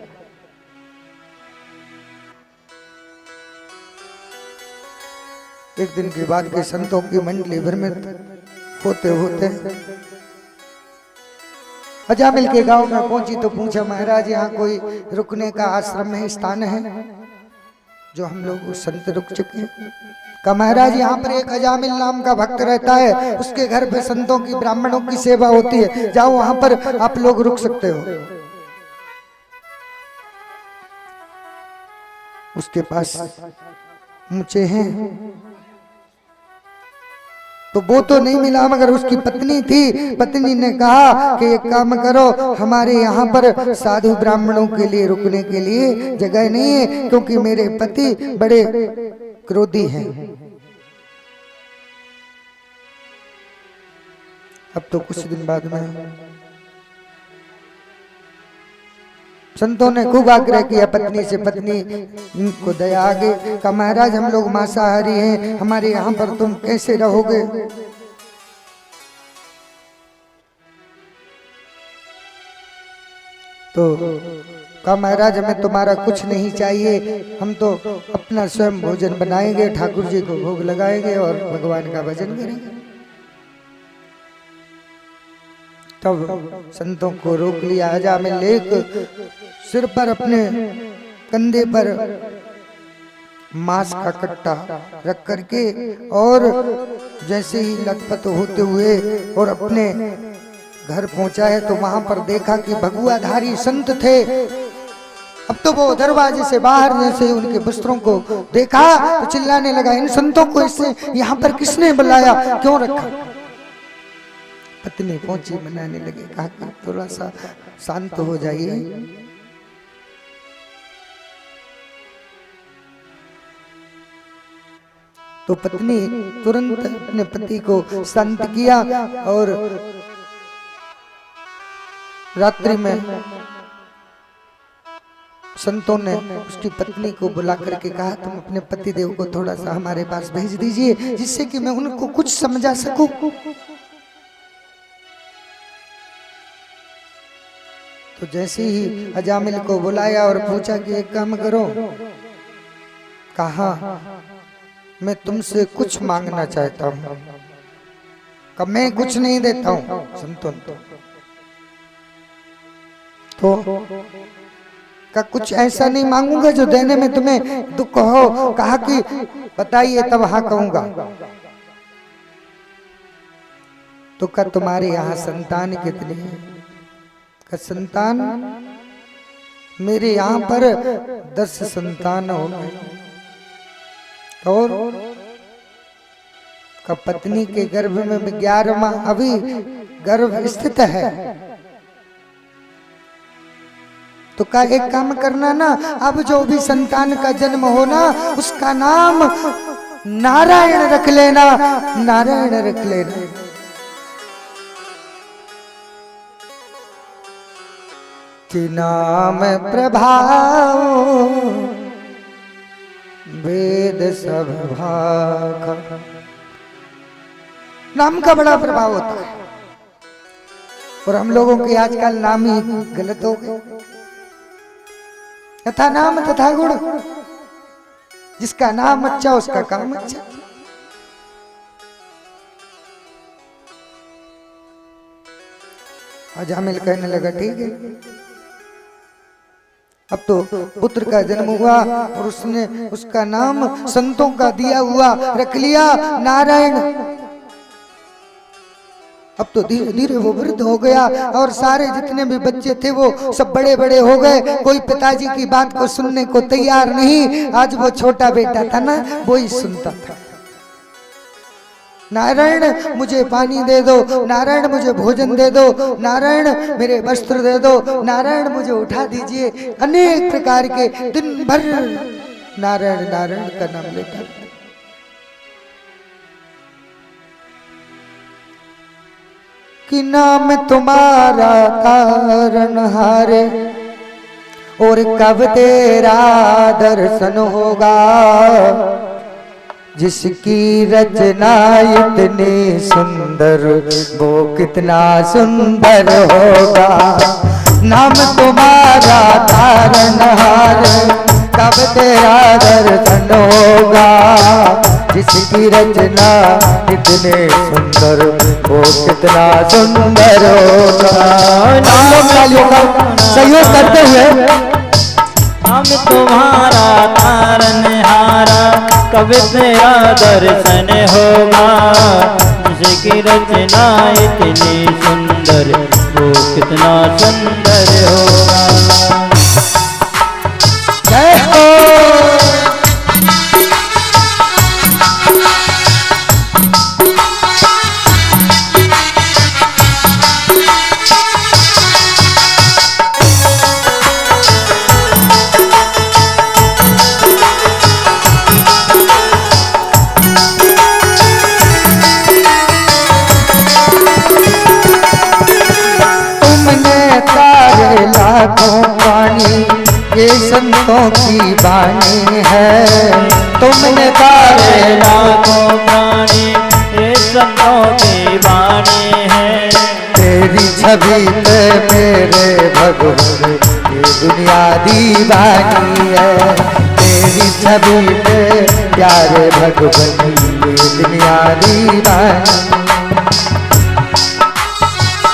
एक दिन की बात के संतों की मंडली भ्रमित होते होते अजामिल के गांव में पहुंची तो पूछा, महाराज यहाँ कोई रुकने का आश्रम है, स्थान है जो हम लोग संत रुक चुके हैं? कहा महाराज यहाँ पर एक अजामिल नाम का भक्त रहता है, उसके घर पे संतों की, ब्राह्मणों की सेवा होती है, जाओ वहां पर आप लोग रुक सकते हो। उसके पास ऊंचे हैं, तो वो तो नहीं मिला, मगर उसकी पत्नी थी। पत्नी ने कहा कि एक काम करो, हमारे यहाँ पर साधु ब्राह्मणों के लिए रुकने के लिए जगह नहीं है, क्योंकि मेरे पति बड़े क्रोधी हैं। अब तो कुछ दिन बाद में संतों ने खूब आग्रह किया पत्नी से। पत्नी को दया आ गई, कहा महाराज हम लोग मांसाहारी हैं, हमारे यहाँ पर तुम कैसे रहोगे? तो कहा महाराज हमें तुम्हारा कुछ नहीं चाहिए, हम तो अपना स्वयं भोजन बनाएंगे, ठाकुर जी को भोग लगाएंगे और भगवान का भजन करेंगे। तब संतों को रोक लिया। अजामिल एक सिर पर अपने कंधे पर मांस का कट्टा रख करके और जैसे ही लथपथ होते हुए और अपने घर पहुंचा है, तो वहां पर देखा कि भगुआधारी संत थे। अब तो वो दरवाजे से बाहर जैसे उनके वस्त्रों को देखा तो चिल्लाने लगा, इन संतों को इससे यहाँ पर किसने बुलाया, क्यों रखा? पत्नी पहुंची, मनाने लगे, कहा कि थोड़ा सा शांत हो जाइए। तो पत्नी तुरंत अपने पति को शांत किया और रात्रि में संतों ने उसकी पत्नी को बुला करके कहा तुम अपने पति देव को थोड़ा सा हमारे पास भेज दीजिए, जिससे कि मैं उनको कुछ समझा सकूं। तो जैसे ही अजामिल को बुलाया और पूछा कि एक काम करो, कहा मैं तुमसे कुछ मांगना चाहता हूं। कब मैं कुछ नहीं देता हूं संतों तो का कुछ ऐसा नहीं मांगूंगा जो देने में तुम्हें दुख हो। कहा कि बताइए, तब हाँ कहूंगा। तो का तुम्हारे यहाँ संतान कितने हैं? का संतान मेरे यहाँ पर 10 संतान हो गए और का पत्नी के गर्भ में 11वां अभी गर्भ स्थित है। तो का एक काम करना ना, अब जो भी संतान का जन्म होना उसका नाम नारायण रख लेना, नारायण रख लेना। कि नाम प्रभाव वेद सब भाखा। नाम का बड़ा प्रभाव होता है और हम लोगों के आजकल नाम ही गलत हो गए। तथा नाम तथा गुण, जिसका नाम अच्छा उसका काम अच्छा। अजामिल कहने लगा ठीक है। अब तो पुत्र का जन्म हुआ और उसने उसका नाम संतों का दिया हुआ रख लिया नारायण। अब तो धीरे धीरे वो वृद्ध हो गया और सारे जितने भी बच्चे थे वो सब बड़े बड़े हो गए। कोई पिताजी की बात को सुनने को तैयार नहीं। आज वो छोटा बेटा था ना, वो ही सुनता था। नारायण मुझे पानी दे दो, नारायण मुझे भोजन दे दो, नारायण मेरे वस्त्र दे दो, नारायण मुझे उठा दीजिए। अनेक प्रकार के दिन भर नारायण नारायण का नाम लेता। कि नाम तुम्हारा तारनहारे और कब तेरा दर्शन होगा। जिसकी रचना इतनी सुंदर वो कितना सुंदर होगा। नाम तुम्हारा तारनहार कब तेरा दर्शन होगा। जिसकी रचना इतने सुंदर वो कितना सुंदर होगा। सहयोग करते हुए नाम तुम्हारा तारनहारा कब तेरा दर्शन होगा। जिसकी रचना इतनी सुंदर वो कितना सुंदर होगा। जय हो। ये संतों की बानी है, तुमने तारे तारे लाखों प्राणी ये संतों की वाणी है। तेरी छवि पे मेरे भगवान ये दुनिया दीवानी है। तेरी छवि पे प्यारे भगवान ये दुनिया दीवानी।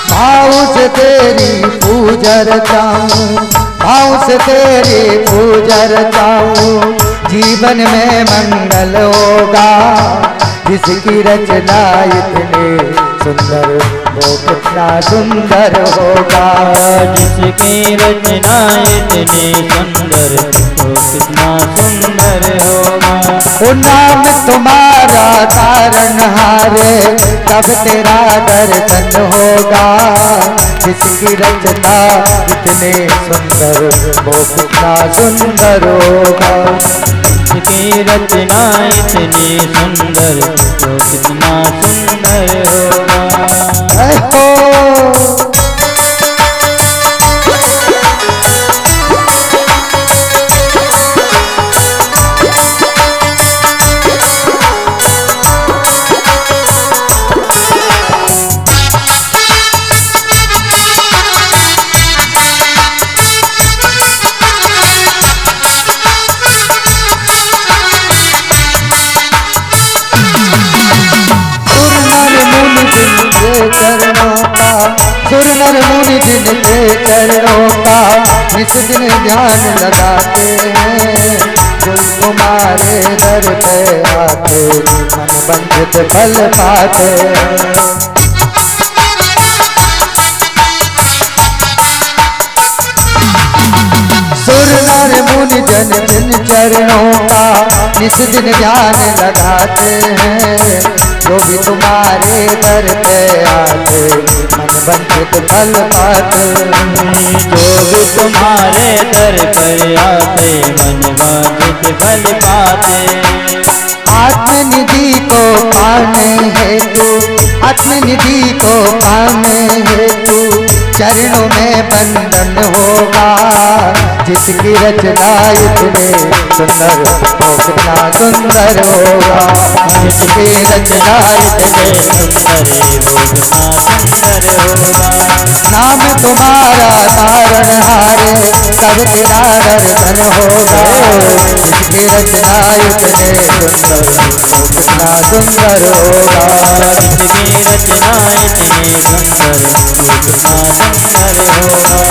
भाव से तेरी पूजा रचाऊं, भाव से तेरी पूजा रचाऊं, जीवन में मंगल होगा। जिसकी रचना इतनी सुंदर वो कितना सुंदर होगा। जिसकी रचना इतनी सुंदर वो कितना सुंदर होगा। ओ नाम तुम्हारा तारनहारे कब तेरा दर्शन होगा। जिसकी रचना इतने सुंदर वो कितना सुंदर होगा। जिसकी रचना इतनी सुंदर वो कितना सुंदर होगा। हो सुर नर मुनि जिनके चरणों का नित दिन ध्यान लगाते हैं। जो तुम्हारे दर पे आते मन बंधित फल पाते हैं। सुर नर मुनि जन जिन चरणों का नित दिन ध्यान लगाते हैं। जो भी तुम्हारे दर पे आते मन बंधित फल पाते। जो भी तुम्हारे दर पर आते मन वांछित फल पाते। आत्मनिधि को पाने हेतु, आत्मनिधि को पाने हेतु चरणों में बंधन होगा। जिसकी रचना इतने सुंदर वो कितना सुंदर होगा। जिसकी रचना इतने सुंदर वो कितना सुंदर होगा। नाम तुम्हारा तारनहारे कब तेरा दर्शन होगा। जिसकी रचना इतने सुंदर वो कितना सुंदर होगा। जिसकी रचना इतनी सुंदर वो कितना सुंदर होगा।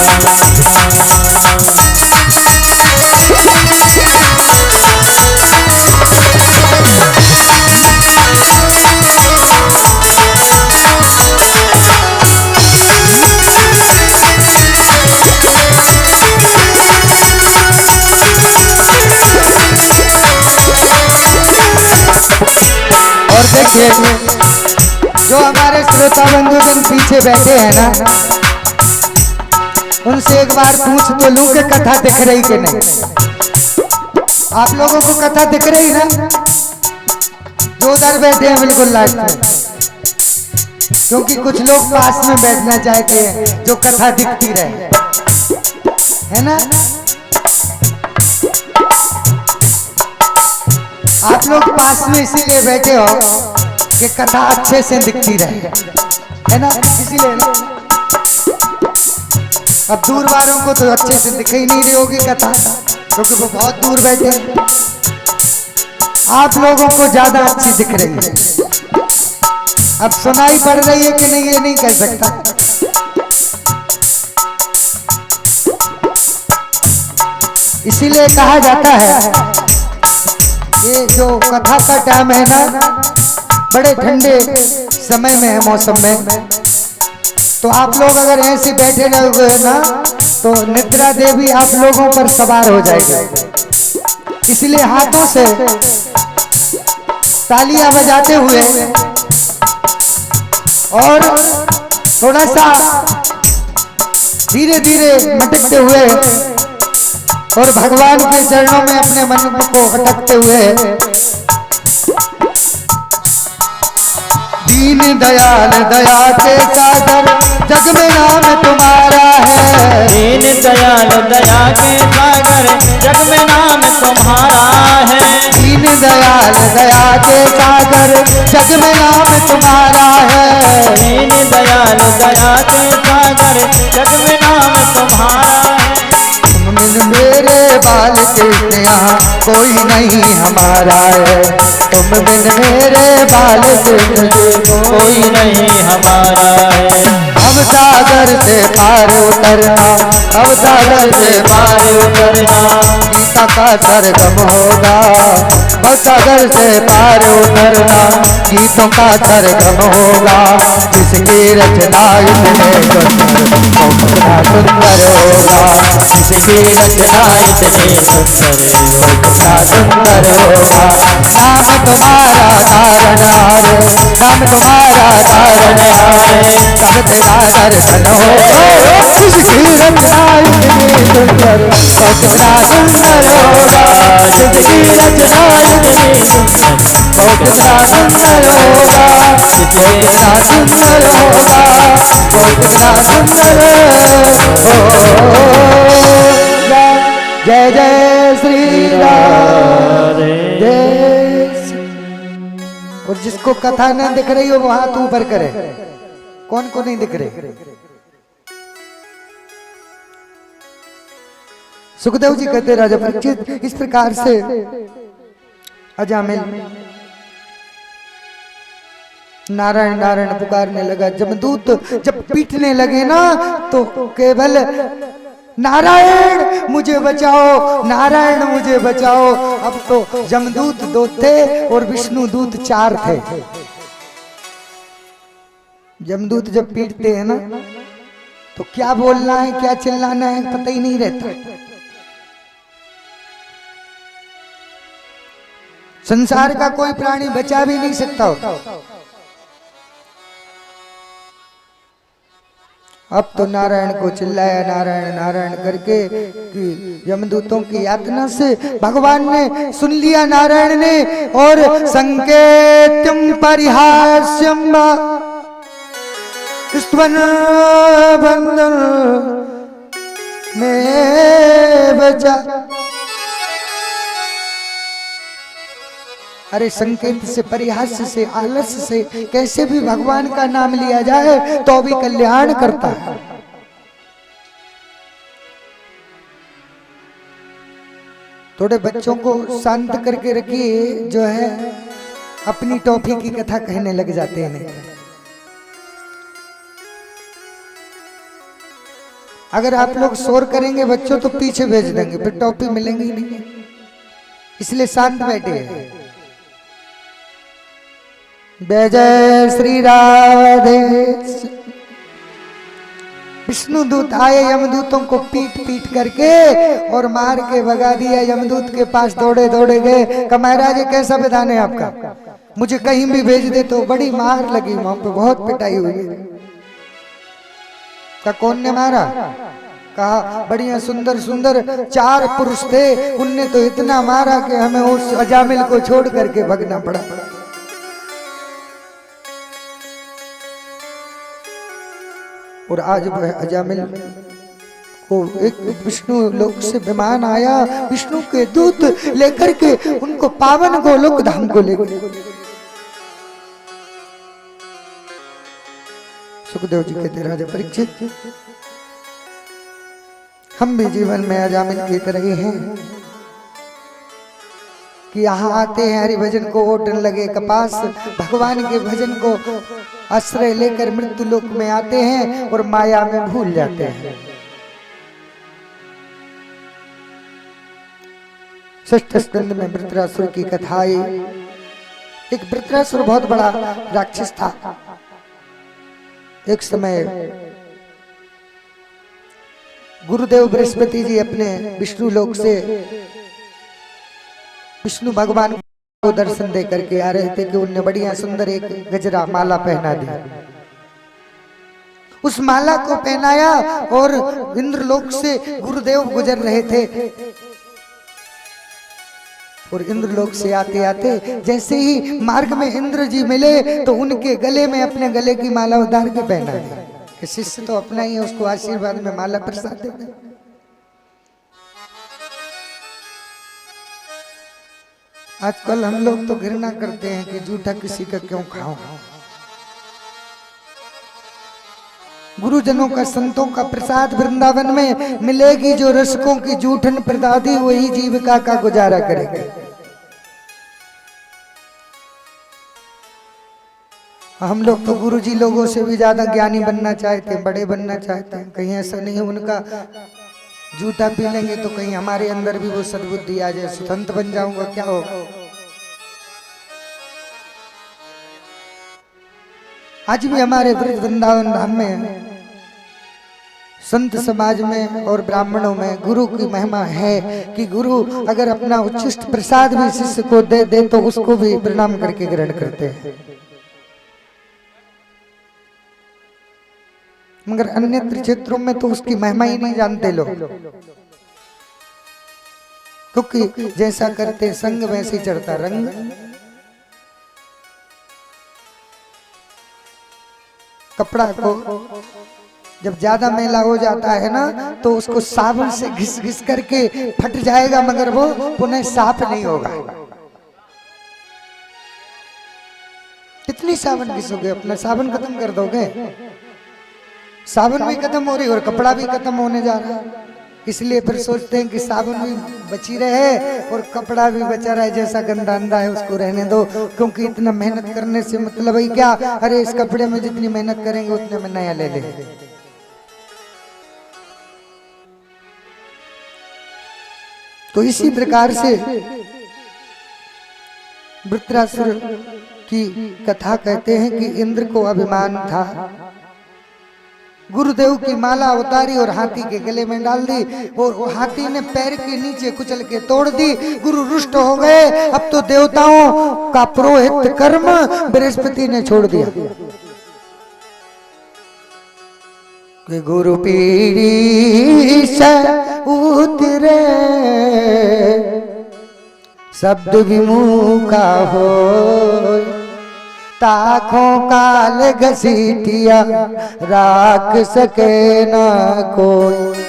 और देखिए जो हमारे श्रोता बंधुजन पीछे बैठे हैं ना, उनसे एक बार पूछ तो लूं कि कथा दिख रही कि नहीं। आप लोगों को कथा दिख रही ना? जो उधर बैठे हैं बिल्कुल लास्ट में, क्योंकि कुछ लोग पास में बैठना चाहते हैं जो कथा दिखती रहे, है ना। आप लोग पास में इसीलिए बैठे हो कि कथा अच्छे से दिखती रहे, है ना, इसीलिए ना। अब दूर वालों को तो अच्छे से दिख ही नहीं रही होगी कथा, क्योंकि वो बहुत दूर बैठे हैं। आप लोगों को ज्यादा अच्छी दिख रही है। अब सुनाई पड़ रही है कि नहीं ये नहीं कह सकता। इसीलिए कहा जाता है ये जो कथा का टाइम है ना, बड़े ठंडे समय में है, मौसम में। तो आप लोग अगर ऐसे बैठे रहोगे ना तो निद्रा देवी आप लोगों पर सवार हो जाएगी। इसलिए हाथों से तालियां बजाते हुए और थोड़ा सा धीरे धीरे मटकते हुए और भगवान के चरणों में अपने मन को अटकते हुए दीन दयाल दया के सागर जग में नाम तुम्हारा है। दीन दयाल दया के सागर जग में नाम तुम्हारा है। दीन दयाल दया के सागर जग में नाम तुम्हारा है। दीन दयाल दया के सागर जग में नाम तुम्हारा है। तुम बिन मेरे बाल कृष्ण यहाँ कोई नहीं हमारा है। तुम बिन मेरे बाल कृष्ण कोई नहीं हमारा है। अब सागर से पार उतरना, अब सागर से पार उतरना गीता का सरगम होगा। अब सागर से पार उतरना गीतों का सरगम होगा। जिसकी रचना इतने सुंदर होगा। जिसकी रचना इतनी सुंदर कितना सुंदर होगा। नाम तुम्हारा तारण हारे, नाम तुम्हारा तारण हारे, तब तेरा दर्शन होगा। जिसकी रचना इतनी सुंदर तो कितना सुंदर होगा। जिसकी रचना इतनी सुंदर तो कितना सुंदर होगा। कितना सुंदर होगा, तो कितना सुंदर होगा। जय जय श्री राम, जय श्री। और जिसको कथा न दिख रही हो वो हाथ ऊपर करे। कौन को नहीं दिख रहे? सुखदेव जी कहते राजा परीक्षित इस प्रकार से अजामिल नारायण नारायण पुकारने लगा। जमदूत जब पीटने लगे ना तो केवल नारायण मुझे बचाओ, नारायण मुझे बचाओ। अब तो जमदूत 2 थे और विष्णु दूत 4 थे। जमदूत जब पीटते हैं ना तो क्या बोलना है क्या चिल्लाना है पता ही नहीं रहता। संसार का कोई प्राणी बचा भी नहीं सकता होता। अब तो नारायण को चिल्लाया नारायण नारायण करके कि यमदूतों की यातना से भगवान ने सुन लिया नारायण ने। और संकेत्यम परिहास्यम स्तवन बंधन में बचा। अरे संकेत से परिहास से आलस्य से कैसे भी भगवान का नाम लिया जाए तो भी कल्याण करता है। थोड़े बच्चों को शांत करके रखिए, जो है अपनी टॉफी की कथा कहने लग जाते हैं। नहीं अगर आप लोग शोर करेंगे बच्चों तो पीछे भेज देंगे, फिर टॉफी मिलेंगी नहीं। इसलिए शांत बैठे। जय जय श्री राधे। विष्णु दूत आए यमदूतों को पीट पीट करके और मार के भगा दिया। यमदूत के पास दौड़े दौड़े गए। कहा महाराज कैसा विधान है आपका, मुझे कहीं भी भेज दे तो बड़ी मार लगी, वहां पे बहुत पिटाई हुई। कहा कौन ने मारा? कहा बढ़िया सुंदर सुंदर 4 पुरुष थे, उनने तो इतना मारा कि हमें उस अजामिल को छोड़ करके भगना पड़ा। और आज वह अजामिल को एक विष्णु लोक से विमान आया, विष्णु के दूत लेकर के उनको पावन गोलोक धाम को ले गए। सुखदेव जी कहते राजा परीक्षित हम भी जीवन में अजामिल की तरह ही हैं कि यहाँ आते हैं हरि भजन को ओटन लगे कपास, भगवान के भजन को आश्रय लेकर मृत्यु लोक में आते हैं और माया में भूल जाते हैं। षष्ठ स्कंद में वृत्रासुर की कथा आई। एक वृत्रासुर बहुत बड़ा राक्षस था। एक समय गुरुदेव बृहस्पति जी अपने विष्णु लोक से विष्णु भगवान को दर्शन दे करके आ रहे थे कि उनने बढ़िया सुंदर एक गजरा माला पहना दी। उस माला को पहनाया और इंद्रलोक से गुरुदेव गुजर रहे थे। और इंद्रलोक से आते आते जैसे ही मार्ग में इंद्र जी मिले तो उनके गले में अपने गले की माला उतार के पहना दी कि शिष्य तो अपना ही है, उसको आशीर्वाद में माला प्रसाद देते। आजकल हम लोग तो घृणा करते हैं कि जूठा किसी का क्यों खाओ। गुरुजनों का, संतों का प्रसाद वृंदावन में मिलेगी, जो रसकों की जूठन प्रदादी वही जीविका का गुजारा करेगा। हम लोग तो गुरुजी लोगों से भी ज्यादा ज्ञानी बनना चाहते हैं, बड़े बनना चाहते हैं। कहीं ऐसा नहीं है उनका जूठा पी लेंगे तो कहीं हमारे अंदर भी वो सद्बुद्धि आ जाए, संत बन जाऊंगा क्या होगा। आज भी हमारे वृंदावन धाम में संत समाज में और ब्राह्मणों में गुरु की महिमा है कि गुरु अगर अपना उच्छिष्ट प्रसाद भी शिष्य को दे दे तो उसको भी प्रणाम करके ग्रहण करते हैं। मगर अन्य क्षेत्रों में तो उसकी महिमा ही नहीं जानते लोग, क्योंकि जैसा करते संग वैसे चढ़ता रंग। कपड़ा को जब ज्यादा मैला हो जाता है ना तो उसको साबुन से घिस घिस करके फट जाएगा, मगर वो पुनः साफ नहीं होगा। कितनी साबुन घिसोगे, अपना साबुन खत्म कर दोगे। साबुन भी खत्म हो रही और कपड़ा भी खत्म होने जा रहा है, इसलिए फिर सोचते हैं कि साबुन भी बची रहे और कपड़ा भी बचा रहे, जैसा गंदा अंधा है उसको रहने दो, क्योंकि इतना मेहनत करने से मतलब है क्या। अरे इस कपड़े में जितनी मेहनत करेंगे उतने में नया ले लेंगे। तो इसी प्रकार से वृत्रासुर की कथा कहते हैं कि इंद्र को अभिमान था, गुरुदेव की माला उतारी और हाथी के गले में डाल दी और हाथी ने पैर के नीचे कुचल के तोड़ दी। गुरु रुष्ट हो गए। अब तो देवताओं का पुरोहित कर्म बृहस्पति ने छोड़ दिया कि गुरु पीढ़ी से उतरे शब्द विमुखा हो, ताखों काल घसीटिया राख सके ना कोई।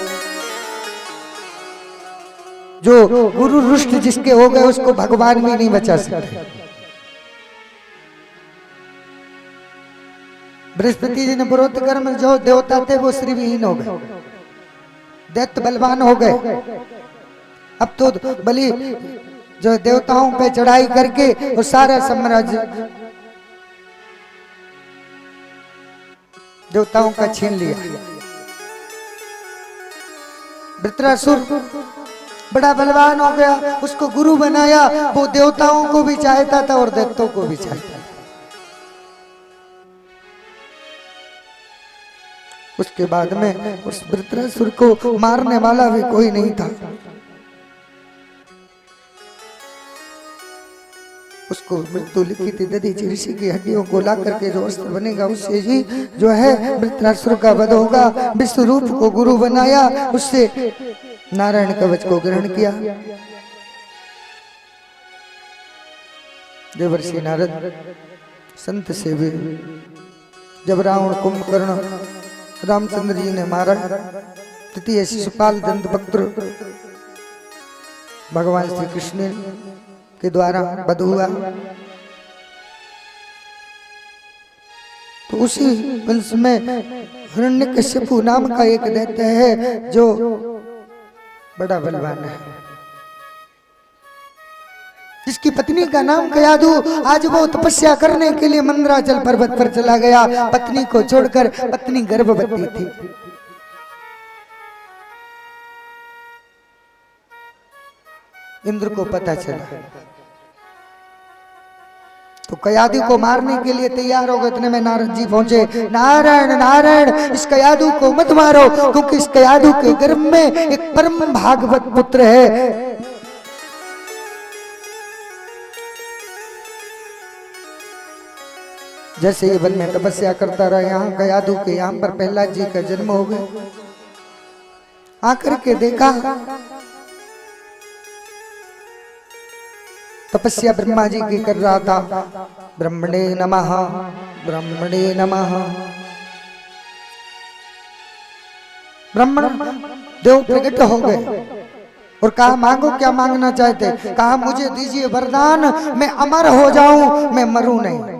जो गुरु रुष्ट जिसके हो गए उसको भगवान भी नहीं बचा सकते। बृहस्पति जी ने पुरोहित कर्म, जो देवता थे वो श्रीविहीन हो गए, दैत्य बलवान हो गए। अब तो बलि जो देवताओं पे चढ़ाई करके वो सारा साम्राज्य देवताओं का छीन लिया। वृत्रासुर बड़ा बलवान हो गया, उसको गुरु बनाया। वो देवताओं को भी चाहता था और दैत्यों को भी चाहता था। उसके बाद में उस वृत्रासुर को मारने वाला भी कोई नहीं था। उसको मृत्यु लिखी थी दधीचि ऋषि की हड्डियों को ला करके जो अस्त्र बनेगा उससे ही जो है वृत्रासुर का वध होगा। विश्व रूप को गुरु बनाया, उससे नारायण कवच को ग्रहण किया। देवर्षि नारद संत से भी जब रावण कुंभकर्ण रामचंद्र जी ने मारा, तृतीय शिशुपाल दंतवक्त्र भगवान श्री कृष्ण के द्वारा वध हुआ, तो उसी वंश में हिरण्यकश्यपु नाम का एक दैत्य है जो बड़ा बलवान है, जिसकी पत्नी का नाम कयाधु। आज वो तपस्या करने के लिए मंदराचल पर्वत पर चला गया, पत्नी को छोड़कर। पत्नी गर्भवती थी। इंद्र को पता चला तो कयाधु को मारने के लिए तैयार हो गए। इतने में नारद जी पहुंचे। नारायण नारायण, इस कयाधु को मत मारो, क्योंकि इस कयाधु के गर्भ में एक परम भागवत पुत्र है। जैसे ये वन में तपस्या करता रहा, यहाँ कयाधु के यहाँ पर प्रहलाद जी का जन्म हो गया। आकर के देखा तपस्या ब्रह्मा जी की कर रहा था। ब्रह्मणे नमः, ब्रह्मणे नमः। ब्राह्मण देव प्रकट हो गए और कहा मांगो क्या मांगना चाहते। कहा मुझे दीजिए वरदान, मैं अमर हो जाऊं, मैं मरूं नहीं।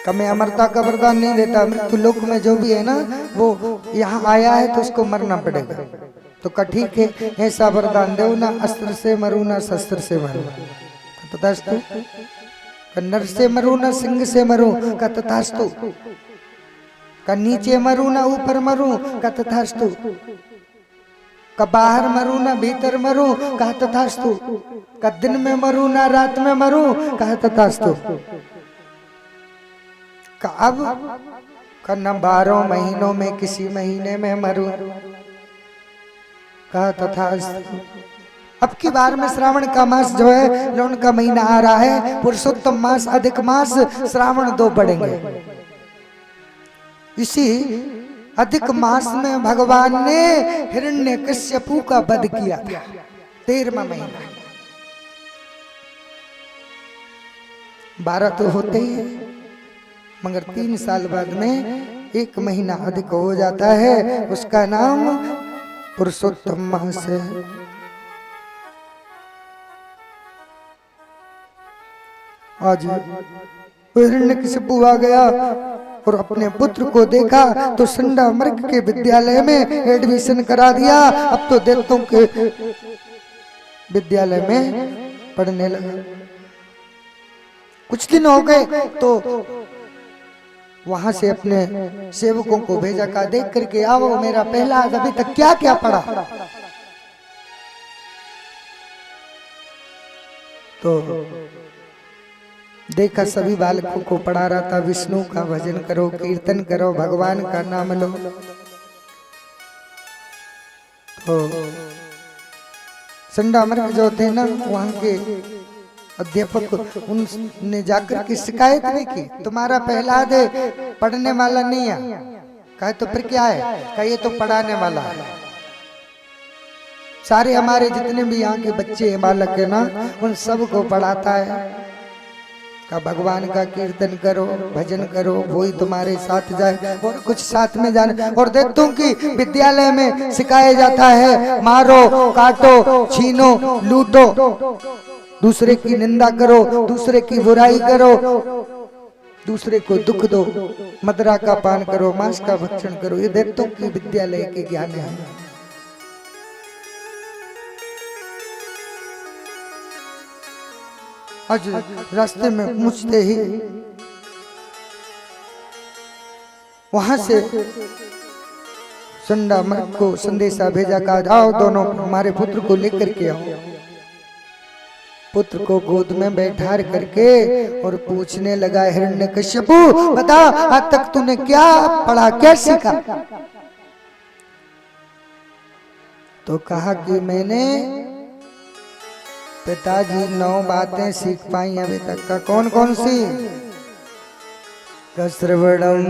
का मैं अमरता का वरदान नहीं देता, मृत्यु लोक में जो भी है ना वो यहाँ आया है तो उसको मरना पड़ेगा। तो का ठीक है, ऐसा वरदान दो ना अस्त्र से मरूं ना शस्त्र से मरूं। तथास्तु। नर से मरूं ना सिंह से मरूं। का तथास्तु। का नीचे मरूं ना ऊपर मरूं। का तथास्तु। का बाहर मरूं ना भीतर मरूं। का तथास्तु। का दिन में मरूं ना रात में मरूं। का तथास्तु। का अब का न 12 महीनों में किसी महीने में मरूं। कहा तथास्तु। अब की बार में श्रावण का मास जो है लौन का महीना आ रहा है, पुरुषोत्तम मास अधिक मास श्रावण 2 पड़ेंगे। इसी अधिक मास में भगवान ने हिरण्यकश्यपु का वध किया था। 13वां महीना। 12 तो होते ही है, मगर 3 साल बाद में 1 महीना अधिक हो जाता है, उसका नाम पुरुषोत्तम मास है। आज हिरण्यकश्यपु आ गया और अपने पुत्र को देखा तो संडा मर्ग के विद्यालय में एडमिशन करा दिया। अब तो दैत्यों के विद्यालय में पढ़ने लगा। कुछ दिन हो गए तो वहां से अपने सेवकों को भेजा, का देख करके आओ मेरा पहला अभी तक क्या क्या पढ़ा। तो देखा सभी बालकों को पढ़ा रहा था, विष्णु का भजन करो, कीर्तन करो, भगवान का नाम लो। तो संडा मर्ग जो थे ना वहां के अध्यापक, उनने जाकर के शिकायत नहीं की, तुम्हारा पहला दे पढ़ने वाला नहीं है। कहा तो फिर क्या है? कहा ये तो पढ़ाने वाला है। सारे हमारे जितने भी यहाँ के बच्चे हैं, बालक है ना, उन सब को पढ़ाता है। का भगवान का कीर्तन करो, भजन करो, वही तुम्हारे साथ जाए और कुछ साथ में जाने। और दैत्यों की विद्यालय में सिखाया जाता है मारो, काटो, छीनो, लूटो, दूसरे की निंदा करो, दूसरे की बुराई करो, दूसरे को दुख दो, मदिरा का पान करो, मांस का भक्षण करो। ये दैत्यों की विद्यालय के ज्ञान है। आज रास्ते में पहुंचते ही वहां से संडा मर्ग को संदेशा भेजा, कहा जाओ दोनों हमारे पुत्र को लेकर के आओ। पुत्र को गोद में बैठा करके और पूछने लगा, हिरण्यकश्यपु बता आज तक तूने क्या पढ़ा, क्या सीखा? तो कहा कि मैंने पिताजी 9 बातें सीख पाई अभी तक। का कौन कौन सी? श्रवणम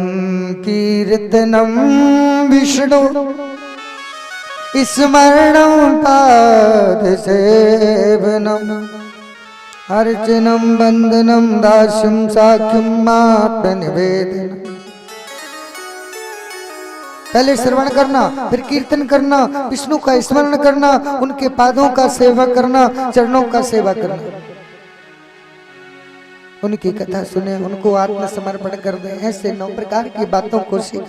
कीर्तनम विष्णु स्मरणम पाद सेवनम अर्चनम वंदनम दास्यम साख्यम आत्मनिवेदनम। पहले श्रवण करना, फिर कीर्तन करना, विष्णु का स्मरण करना, उनके पादों का सेवा करना, चरणों का सेवा करना, उनकी कथा सुने, उनको आत्मसमर्पण कर दे। ऐसे 9 प्रकार की बातों को सीख।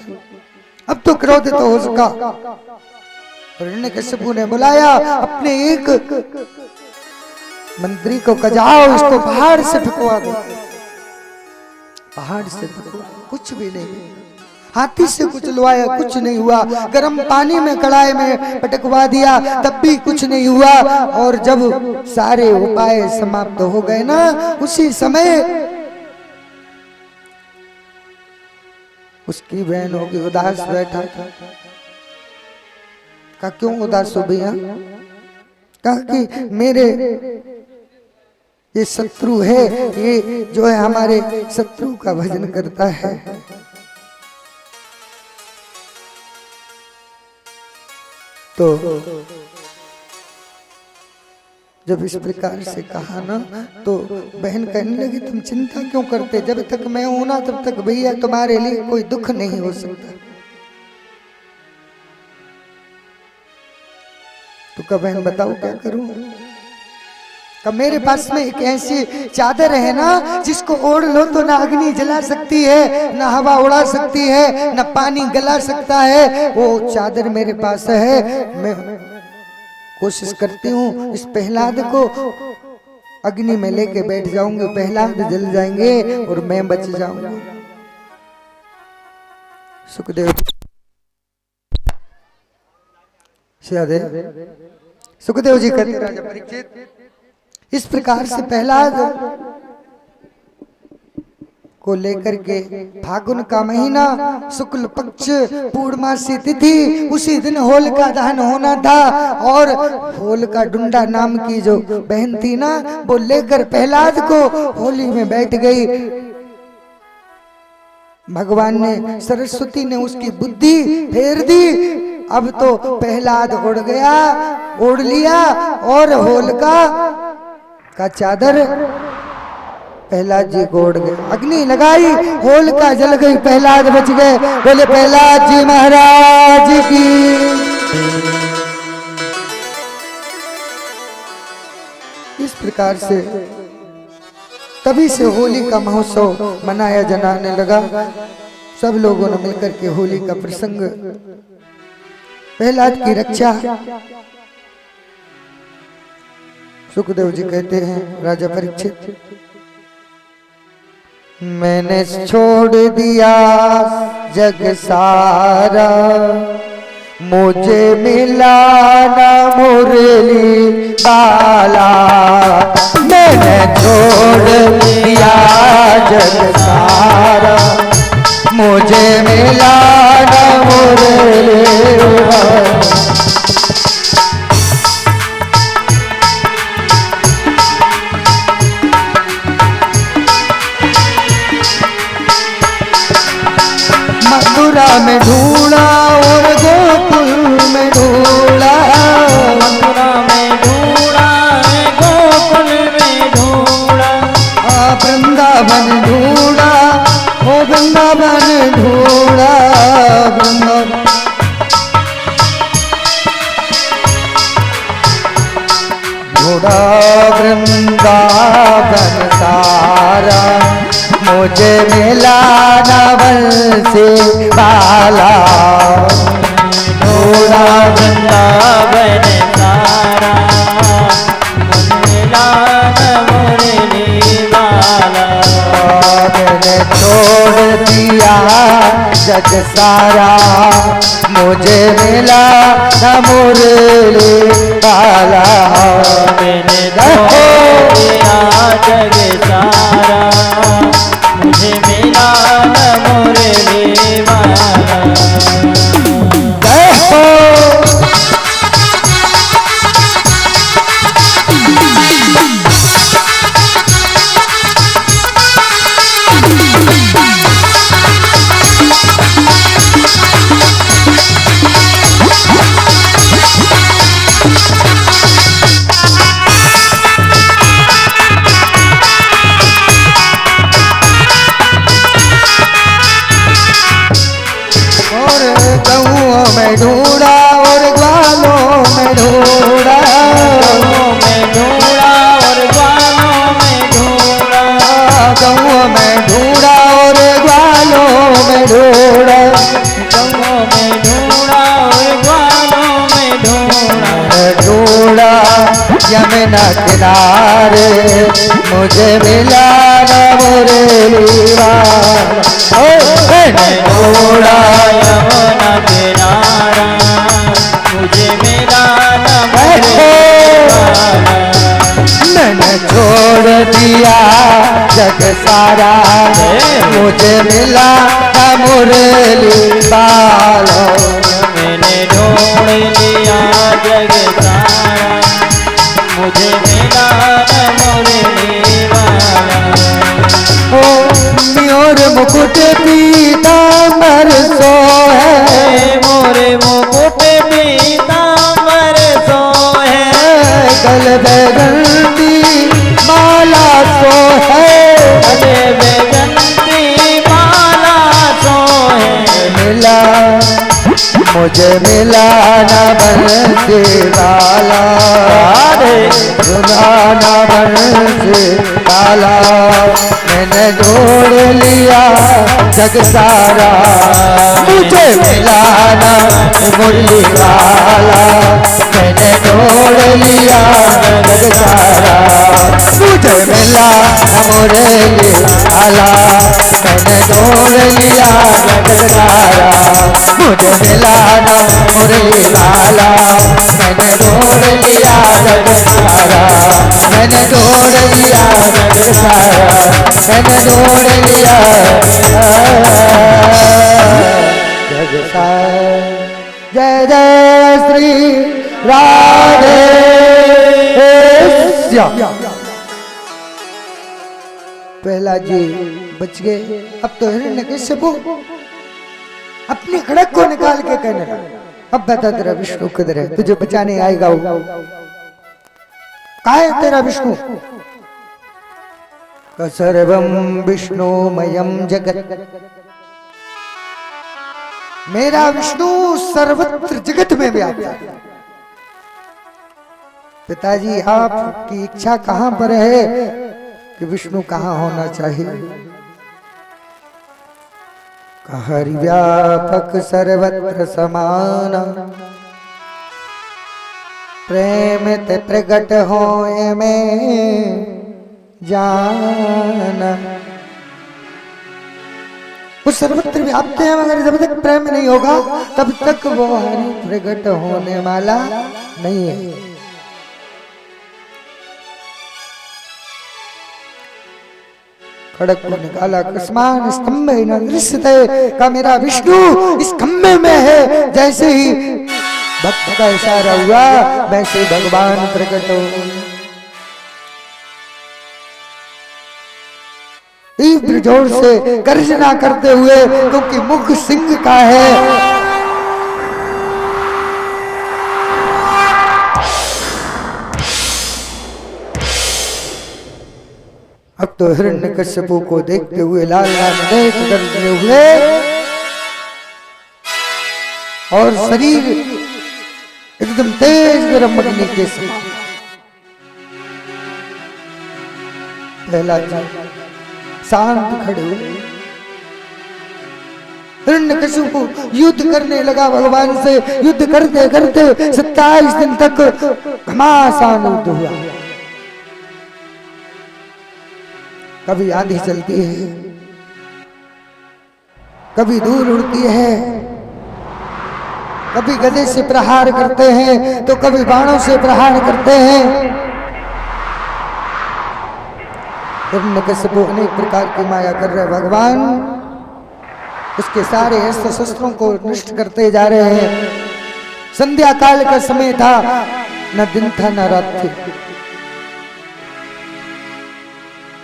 अब तो क्रोधित हो उसका। हिरण्यकश्यपु ने बुलाया अपने एक मंत्री को, जाओ इसको पहाड़ से फेंकवा दो। पहाड़ से फेंकवा, कुछ भी नहीं। हाथी से कुछ लुआया, कुछ नहीं हुआ। गर्म पानी में कढ़ाई में पटकवा दिया, तब भी कुछ नहीं हुआ। और जब सारे उपाय समाप्त हो गए ना, उसी समय उसकी बहन होगी उदास बैठा था। कहा क्यों उदास हो भैया? कहा कि मेरे ये शत्रु है, ये जो है हमारे शत्रु का भजन करता है। तो जब इस प्रकार से कहा ना तो बहन कहने लगी तुम चिंता क्यों करते, जब तक मैं हूं ना तब तक भैया तुम्हारे लिए कोई दुख नहीं हो सकता। तो कब बहन बताओ क्या करूं। कब मेरे पास में एक ऐसी चादर है ना जिसको ओढ़ लो तो ना अग्नि जला सकती है, ना हवा उड़ा सकती है, ना पानी गला सकता है। वो चादर मेरे पास है। मैं कोशिश करती हूँ इस प्रहलाद को अग्नि में लेके बैठ जाऊंगी, प्रहलाद जल जाएंगे और मैं बच जाऊंगी। सुखदेव सुखदेव जी कहते राजा परीक्षित इस प्रकार से प्रहलाद को लेकर के फागुन का महीना शुक्ल पक्ष पूर्णमासी तिथि उसी दिन होलिका दहन होना था और होलिका डुंडा नाम की जो बहन थी ना वो लेकर प्रहलाद को होली में बैठ गई। भगवान ने सरस्वती ने उसकी बुद्धि फेर दी। अब तो प्रहलाद उड़ गया, उड़ लिया और होलिका का चादर प्रहलाद जी को उड़ गए। अग्नि लगाई, होलिका जल गई, प्रहलाद बच गए। बोले प्रहलाद जी महाराज की। इस प्रकार से तभी से होली का महोत्सव मनाया जाने लगा। सब लोगों ने मिलकर के होली का प्रसंग, प्रहलाद की रक्षा। सुखदेव जी कहते हैं राजा परीक्षित मैंने छोड़ दिया जग सारा, मुझे मिला ना मुरली बाला। मैंने छोड़ दिया जग सारा, मुझे मिला ना मुरली बाला। मथुरा में ढूंढा और गोकुल में ढूंढा, मथुरा में ढूंढा, गोकुल में ढूंढा, वृंदावन ढूंढा, ओ वृंदावन ढूंढा, वृंदावन ढूंढा वृंदावन सारा, मुझे मिला नवल से बाला। ढूंढा वृंदावन सारा, मुझे मिला ना मुरली बाला। मैंने छोड़ दिया जग सारा, मुझे मिला न मुरली बाला। मैंने छोड़ दिया जग सारा, मुझे मिला न मुरली बाला। में ढूंढा और ग्वालों में ढूंढा, में ढूंढा और ग्वालों में ढूंढा, गऊ में ढूंढा और ग्वालों में ढूंढा, गऊ में ढूंढा और ग्वालों में ढूंढा। ढूंढा यमुना किनारे, मुझे मिला न मुरली बाला। ढूंढा यमुना किनारा, मुझे मिला न मुरली बाला। मैंने छोड़ दिया जग सारा, मुझे मिला न मुरली बाला। मैंने ढूंढ लिया जग सारा, मुझे मिला न मुरली बाला। ओ मोर मुकुट पीतांबर सो है, मोरे मुकुट पीतांबर सो है। गल बैगंती माला तो है, गले बैगंती माला सोहे। मिला मुझे मिला न बंसी वाला, सुना न बंसी वाला, मैंने ढूंढ लिया जग सारा, मुझे मिला न मुरली वाला, मैंने ढूंढ लिया जग सारा, मुझे मिला मुरली वाला, मैंने ढूंढ लिया जग सारा, मुझे मिला न मुरली वाला, मैंने ढूंढ लिया जग सारा, मैंने ढूंढ लिया जग सारा, मैंने ढूंढ लिया जग सारा। जय जय श्री राधे श्याम। प्रहलाद जी बच गए। अब तो हिरण्यकश्यप अपनी खड़क को निकाल के कहने लगा, अब बता तेरा विष्णु किधर है, तुझे बचाने आएगा वो। कहाँ है तेरा विष्णु? सर्वम विष्णुमयम जगत, मेरा विष्णु सर्वत्र जगत में व्याप्त है। पिताजी आपकी इच्छा कहाँ पर है कि विष्णु कहाँ होना चाहिए? हरि व्यापक सर्वत्र समान, प्रेम ते प्रगट होए में जान। वो सर्वत्र व्याप्त है, मगर जब तक प्रेम नहीं होगा तब तक वो हरि प्रगट होने वाला नहीं है। खड़क को निकाला, कस्मान स्तंभ दृश्यते का मेरा विष्णु इस खंभे में है। जैसे ही भक्त का इशारा हुआ वैसे भगवान प्रकट हो। तीव्र जोर से गर्जना करते हुए, क्योंकि मुख सिंह का है, अब तो हिरण्यकश्यपु को देखते हुए लाल लाल नेत्र गरजते हुए और शरीर एकदम तेज गरम अग्नि के समान। प्रहलाद जी शांत खड़े हुए। हिरण्यकश्यपु युद्ध करने लगा भगवान से। युद्ध करते करते 27 दिन तक घमासान युद्ध हुआ। कभी आंधी चलती है, कभी धूल उड़ती है, कभी गदे से प्रहार करते हैं तो कभी बाणों से प्रहार करते हैं। हिरण्यकश्यप अनेक प्रकार की माया कर रहे भगवान उसके सारे अस्त्र शस्त्रों को नष्ट करते जा रहे हैं। संध्या काल का समय था, न दिन था न रात थी,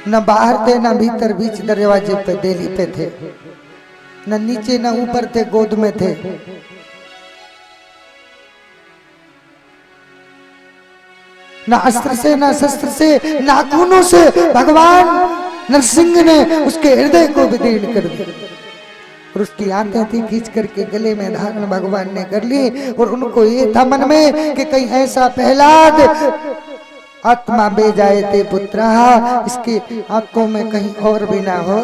न बाहर थे न भीतर, बीच दरवाजे पे देली पे थे, न नीचे न ऊपर थे, गोद में थे। न अस्त्र से न शस्त्र से, नाखूनों से भगवान नरसिंह ने उसके हृदय को विदीर्ण कर दिया और उसकी आंखें थी खींच करके गले में धारण भगवान ने कर ली। और उनको ये था मन में कि कहीं ऐसा प्रहलाद आत्मा बे जाए ते पुत्रा, इसके आंखों में कहीं और भी ना हो